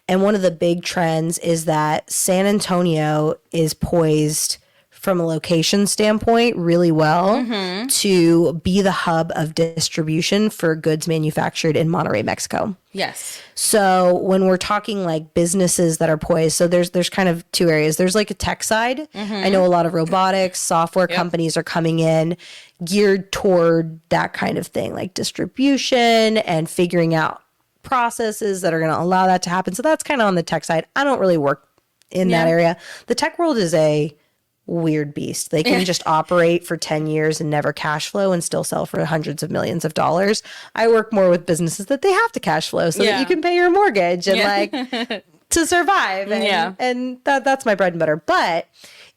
and one of the big trends is that San Antonio is poised from a location standpoint really well to be the hub of distribution for goods manufactured in Monterrey, Mexico. Yes. So when we're talking like businesses that are poised, so there's kind of two areas. There's like a tech side. I know a lot of robotics, software companies are coming in geared toward that kind of thing, like distribution and figuring out processes that are going to allow that to happen. So that's kind of on the tech side. I don't really work in that area. The tech world is a weird beast. They can just operate for 10 years and never cash flow and still sell for hundreds of millions of dollars. I work more with businesses that they have to cash flow so that you can pay your mortgage and like to survive. And that's my bread and butter. But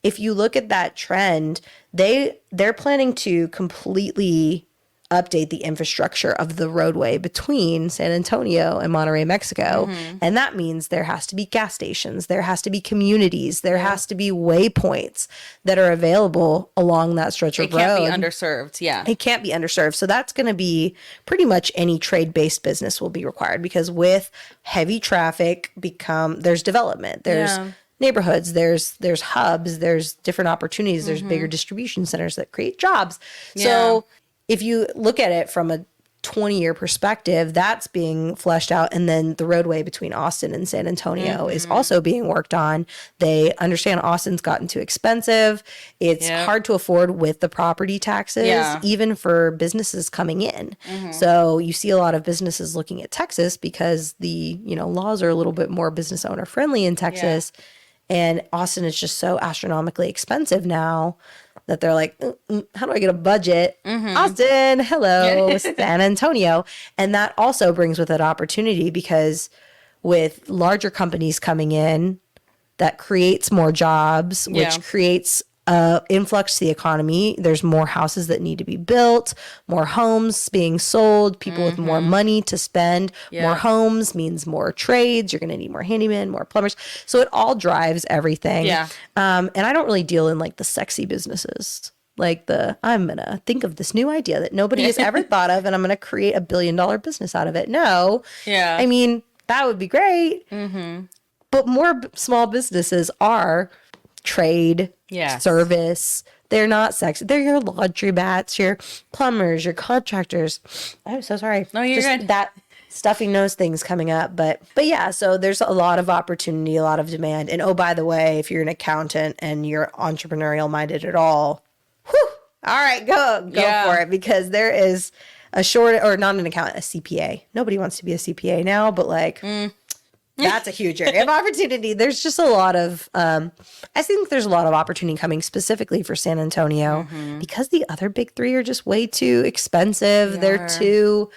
if you look at that trend, they're planning to completely update the infrastructure of the roadway between San Antonio and Monterrey, Mexico. And that means there has to be gas stations, there has to be communities, there has to be waypoints that are available along that stretch of road. It can't be underserved. Yeah. It can't be underserved. So that's going to be pretty much any trade-based business will be required, because with heavy traffic there's development. There's neighborhoods, there's hubs, there's different opportunities, there's bigger distribution centers that create jobs. So if you look at it from a 20-year perspective, that's being fleshed out. And then the roadway between Austin and San Antonio is also being worked on. They understand Austin's gotten too expensive. It's hard to afford with the property taxes, even for businesses coming in. So you see a lot of businesses looking at Texas because the laws are a little bit more business owner friendly in Texas. And Austin is just so astronomically expensive now that they're like, how do I get a budget? Austin, hello, San Antonio. And that also brings with it opportunity, because with larger companies coming in, that creates more jobs, which creates influx to the economy. There's more houses that need to be built, more homes being sold, people with more money to spend. More homes means more trades. You're going to need more handymen, more plumbers. So it all drives everything. And I don't really deal in like the sexy businesses. Like I'm going to think of this new idea that nobody has ever thought of, and I'm going to create $1 billion business out of it. No. I mean, that would be great. But more small businesses are trade, service. They're not sexy. They're your laundromats, your plumbers, your contractors. I'm so sorry. No, you're good. stuffing nose things coming up. But yeah, so there's a lot of opportunity, a lot of demand. And oh, by the way, if you're an accountant and you're entrepreneurial minded at all, whew, all right, go for it, because there is a short, or not an accountant, a CPA. Nobody wants to be a CPA now, but like that's a huge area of opportunity. There's just a lot of, I think there's a lot of opportunity coming specifically for San Antonio because the other big three are just way too expensive. They're too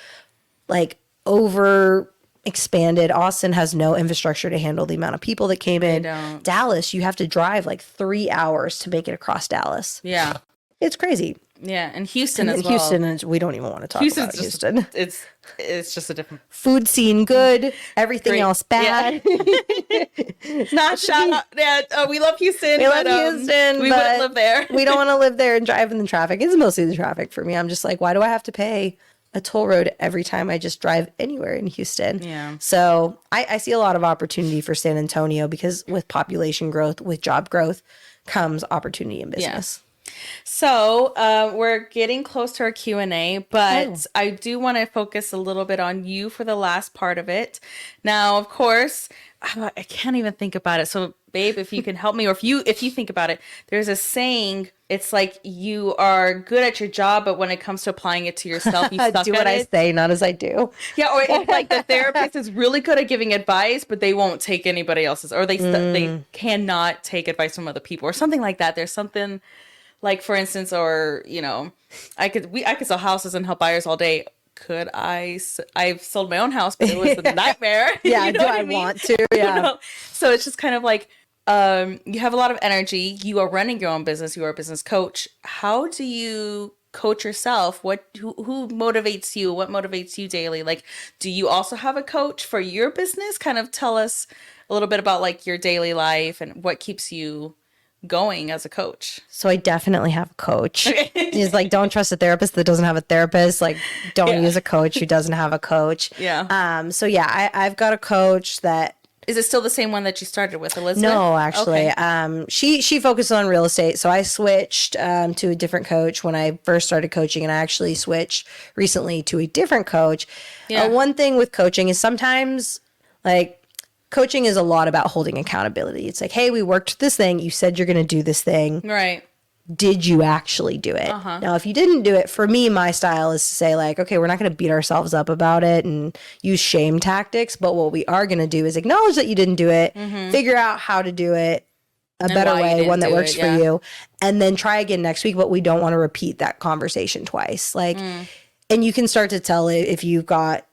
like over expanded. Austin has no infrastructure to handle the amount of people that came in. Dallas, you have to drive like 3 hours to make it across Dallas. Yeah. It's crazy. Yeah, and Houston as well. Houston, we don't even want to talk about Houston. It's just a different food scene, good. Everything else bad. Yeah. Not shout out. Yeah, we love Houston. We love Houston. We wouldn't live there. We don't want to live there and drive in the traffic. It's mostly the traffic for me. I'm just like, why do I have to pay a toll road every time I just drive anywhere in Houston? Yeah. So I see a lot of opportunity for San Antonio, because with population growth, with job growth, comes opportunity in business. Yeah. So we're getting close to our Q&A, but I do want to focus a little bit on you for the last part of it. Now, of course, I can't even think about it. So, babe, if you can help me, or if you think about it, there's a saying. It's like you are good at your job, but when it comes to applying it to yourself, you suck do at what it. I say, not as I do. Yeah, or it's like the therapist is really good at giving advice, but they won't take anybody else's, or they cannot take advice from other people, or something like that. There's something. Like, for instance, or, you know, I could sell houses and help buyers all day. Could I? I've sold my own house, but it was a nightmare. Yeah, you know do what I mean? want to? Yeah. You know? So it's just kind of like, you have a lot of energy. You are running your own business. You are a business coach. How do you coach yourself? Who motivates you? What motivates you daily? Like, do you also have a coach for your business? Kind of tell us a little bit about like your daily life and what keeps you going as a coach. So I definitely have a coach. He's like, don't trust a therapist that doesn't have a therapist. Like, don't use a coach who doesn't have a coach. Yeah. So yeah, I've got a coach that. Is it still the same one that you started with, Elizabeth? No, actually. Okay. She focuses on real estate. So I switched to a different coach when I first started coaching, and I actually switched recently to a different coach. Yeah. One thing with coaching is sometimes, like, coaching is a lot about holding accountability. It's like, hey, we worked this thing. You said you're going to do this thing. Right. Did you actually do it? Now, if you didn't do it, for me, my style is to say like, okay, we're not going to beat ourselves up about it and use shame tactics. But what we are going to do is acknowledge that you didn't do it, figure out how to do it a better way, one that works for you, and then try again next week. But we don't want to repeat that conversation twice. Like, and you can start to tell if you've got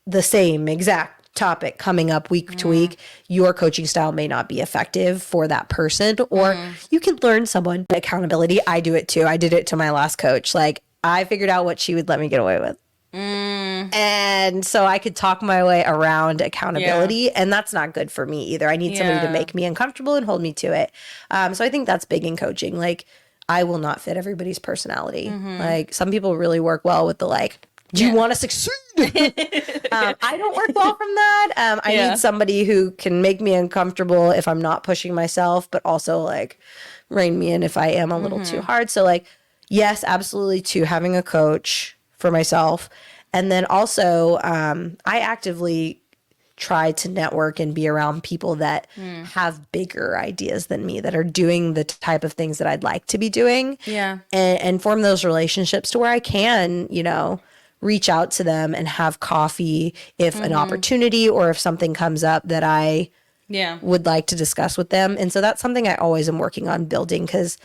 the same exact topic coming up week to week, your coaching style may not be effective for that person, or you can learn someone accountability. I do it too. I did it to my last coach. Like, I figured out what she would let me get away with. And so I could talk my way around accountability, and that's not good for me either. I need somebody to make me uncomfortable and hold me to it. So I think that's big in coaching. Like, I will not fit everybody's personality. Like, some people really work well with the like, do you want to succeed? I don't work well from that. I need somebody who can make me uncomfortable if I'm not pushing myself, but also like rein me in if I am a little too hard. So like, yes, absolutely too, having a coach for myself. And then also I actively try to network and be around people that have bigger ideas than me, that are doing the type of things that I'd like to be doing. Yeah. And form those relationships to where I can, you know, reach out to them and have coffee if an opportunity or if something comes up that I would like to discuss with them. And so that's something I always am working on building, because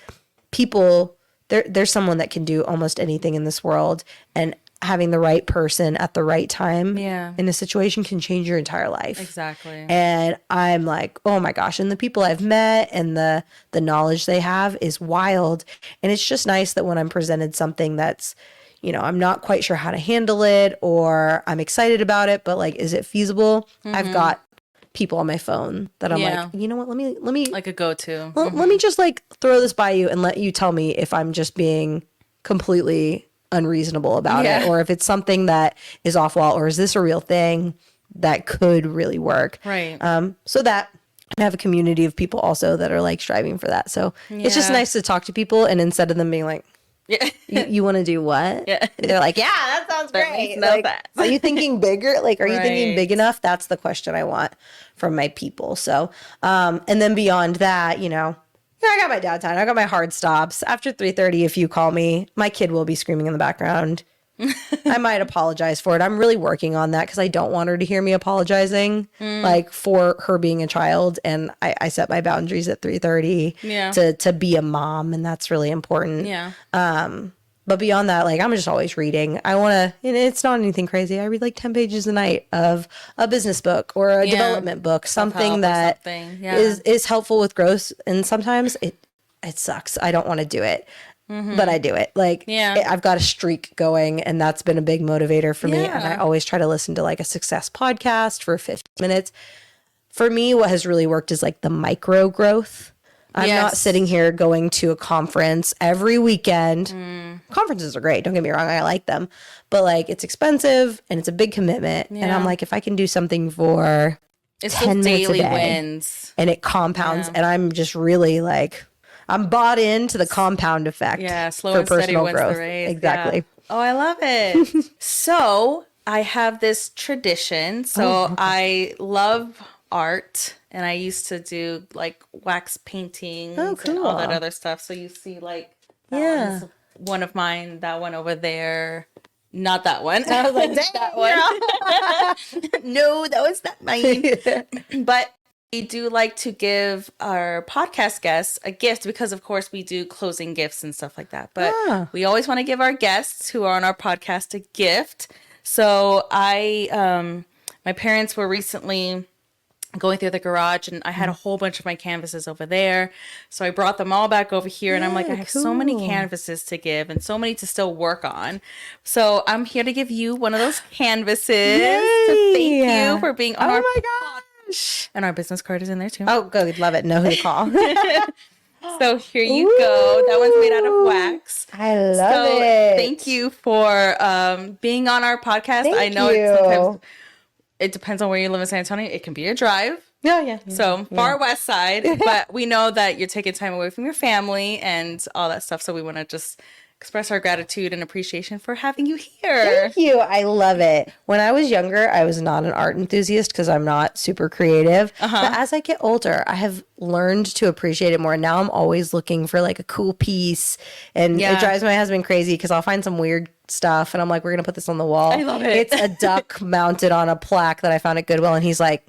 people, there's someone that can do almost anything in this world, and having the right person at the right time in a situation can change your entire life. Exactly. And I'm like, oh my gosh. And the people I've met and the knowledge they have is wild. And it's just nice that when I'm presented something that's, you know, I'm not quite sure how to handle it, or I'm excited about it, but like, is it feasible? I've got people on my phone that I'm like, you know what, let me like a go-to. Let me just like throw this by you and let you tell me if I'm just being completely unreasonable about it, or if it's something that is off wall, or is this a real thing that could really work? Right. So that I have a community of people also that are like striving for that. So it's just nice to talk to people, and instead of them being like, Yeah. You want to do what? Yeah. They're like, yeah, that sounds That great. makes no Like, sense. are you thinking bigger? Like, are you thinking Right. big enough? That's the question I want from my people. So, and then beyond that, I got my downtime. I got my hard stops. After 3:30, if you call me, my kid will be screaming in the background. I might apologize for it. I'm really working on that because I don't want her to hear me apologizing, like for her being a child. And I set my boundaries at 3:30 to be a mom, and that's really important. Yeah. But beyond that, like I'm just always reading. I want to, and it's not anything crazy. I read like 10 pages a night of a business book or a development book, something that is helpful with growth. And sometimes it sucks. I don't want to do it. But I do it. Like, I've got a streak going, and that's been a big motivator for me. And I always try to listen to like a success podcast for 15 minutes. For me, what has really worked is like the micro growth. I'm not sitting here going to a conference every weekend. Conferences are great. Don't get me wrong. I like them. But like, it's expensive and it's a big commitment. And I'm like, if I can do something for 10 minutes daily a day wins. And it compounds, and I'm just really like, I'm bought into the compound effect. Yeah, slow for and steady personal wins growth. the race. Exactly. Yeah. Oh, I love it. So I have this tradition. So I love art, and I used to do like wax paintings and all that other stuff. So you see like that one's one of mine, that one over there. Not that one. I was like, that one. No, that was not mine. But we do like to give our podcast guests a gift because, of course, we do closing gifts and stuff like that. But we always want to give our guests who are on our podcast a gift. So my parents were recently going through the garage, and I had a whole bunch of my canvases over there. So I brought them all back over here, and I'm like, I have so many canvases to give and so many to still work on. So I'm here to give you one of those canvases to thank you for being on our podcast. And our business card is in there too. Oh, good. Love it. Know who to call. So here you go. That one's made out of wax. I love it. Thank you for being on our podcast. I know sometimes it depends on where you live in San Antonio. It can be a drive. Yeah. So far west side, but we know that you're taking time away from your family and all that stuff. So we want to just express our gratitude and appreciation for having you here. Thank you. I love it. When I was younger, I was not an art enthusiast because I'm not super creative. But as I get older, I have learned to appreciate it more. Now I'm always looking for like a cool piece. And it drives my husband crazy because I'll find some weird stuff and I'm like, we're going to put this on the wall. I love it. It's a duck mounted on a plaque that I found at Goodwill. And he's like,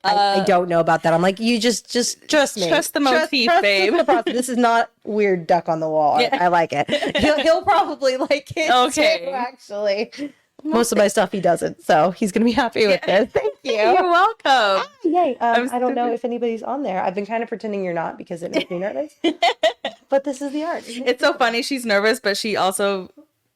I don't know about that. I'm like, you just trust me. Trust the motif, babe. This is not weird duck on the wall. I like it. He'll probably like it too, actually. Most of my stuff he doesn't, so he's gonna be happy with this. Thank you. You're welcome. Yay. I don't know if anybody's on there. I've been kind of pretending you're not because it makes me nervous. But this is the art. It's so funny. She's nervous, but she also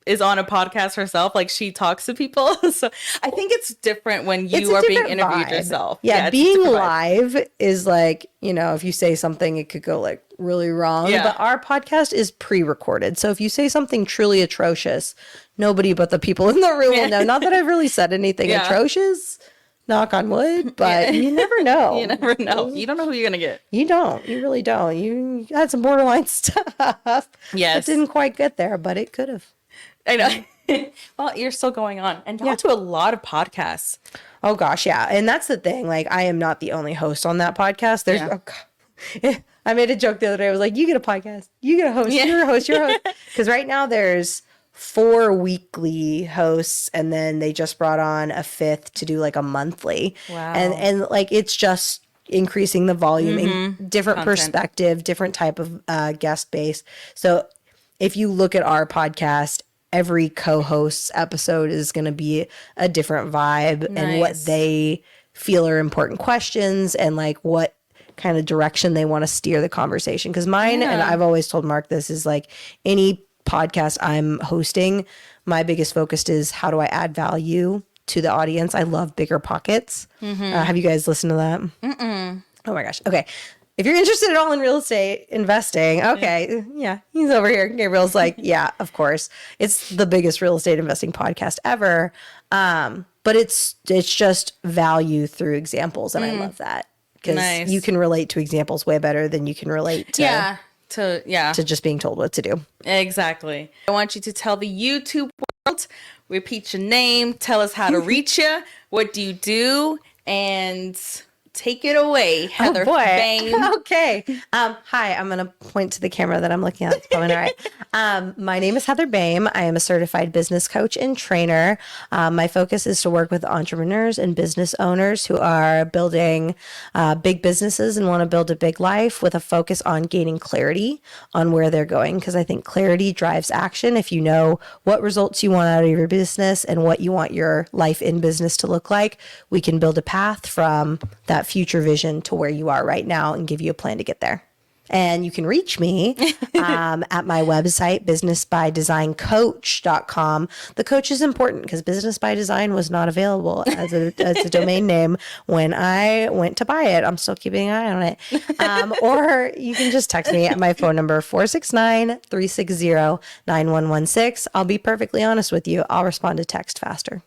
is on a podcast herself. Like she talks to people. So I think it's different when you are being interviewed yourself. Yeah, being live is like, if you say something, it could go like really wrong. Yeah. But our podcast is pre-recorded. So if you say something truly atrocious, nobody but the people in the room will know. Not that I've really said anything atrocious, knock on wood, but you never know. You never know. You don't know who you're going to get. You don't. You really don't. You had some borderline stuff. Yes. It didn't quite get there, but it could have. I know. Well, you're still going on. And y'all do a lot of podcasts. Oh, gosh, yeah. And that's the thing. Like, I am not the only host on that podcast. There's, I made a joke the other day. I was like, you get a podcast. You get a host. You're a host. You're a host. Because right now there's 4 weekly hosts, and then they just brought on a 5th to do like a monthly. Wow. And like, it's just increasing the volume, different perspective, different type of guest base. So if you look at our podcast, every co-host's episode is going to be a different vibe and what they feel are important questions and like what kind of direction they want to steer the conversation. Because mine, and I've always told Mark this, is like any podcast I'm hosting, my biggest focus is how do I add value to the audience. I love Bigger Pockets. Have you guys listened to that? Oh my gosh. Okay. If you're interested at all in real estate investing, okay, he's over here. Gabriel's like, yeah, of course. It's the biggest real estate investing podcast ever. But it's just value through examples, and I love that because you can relate to examples way better than you can relate to to just being told what to do. Exactly. I want you to tell the YouTube world, repeat your name, tell us how to reach you, what do you do, and take it away, Heather Boehme. Okay. Hi, I'm going to point to the camera that I'm looking at. It's probably not right. My name is Heather Boehme. I am a certified business coach and trainer. My focus is to work with entrepreneurs and business owners who are building big businesses and want to build a big life with a focus on gaining clarity on where they're going. Because I think clarity drives action. If you know what results you want out of your business and what you want your life in business to look like, we can build a path from that future vision to where you are right now and give you a plan to get there. And you can reach me at my website, businessbydesigncoach.com. The coach is important because Business by Design was not available as a domain name when I went to buy it. I'm still keeping an eye on it. Or you can just text me at my phone number, 469-360-9116. I'll be perfectly honest with you. I'll respond to text faster.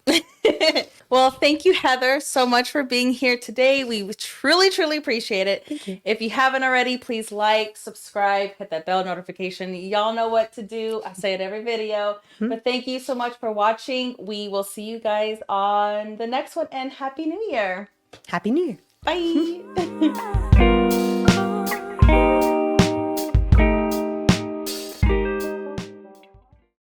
Well, thank you, Heather, so much for being here today. We truly, truly appreciate it. Thank you. If you haven't already, please like, subscribe, hit that bell notification. Y'all know what to do. I say it every video. But thank you so much for watching. We will see you guys on the next one, and Happy New Year. Happy New Year. Bye.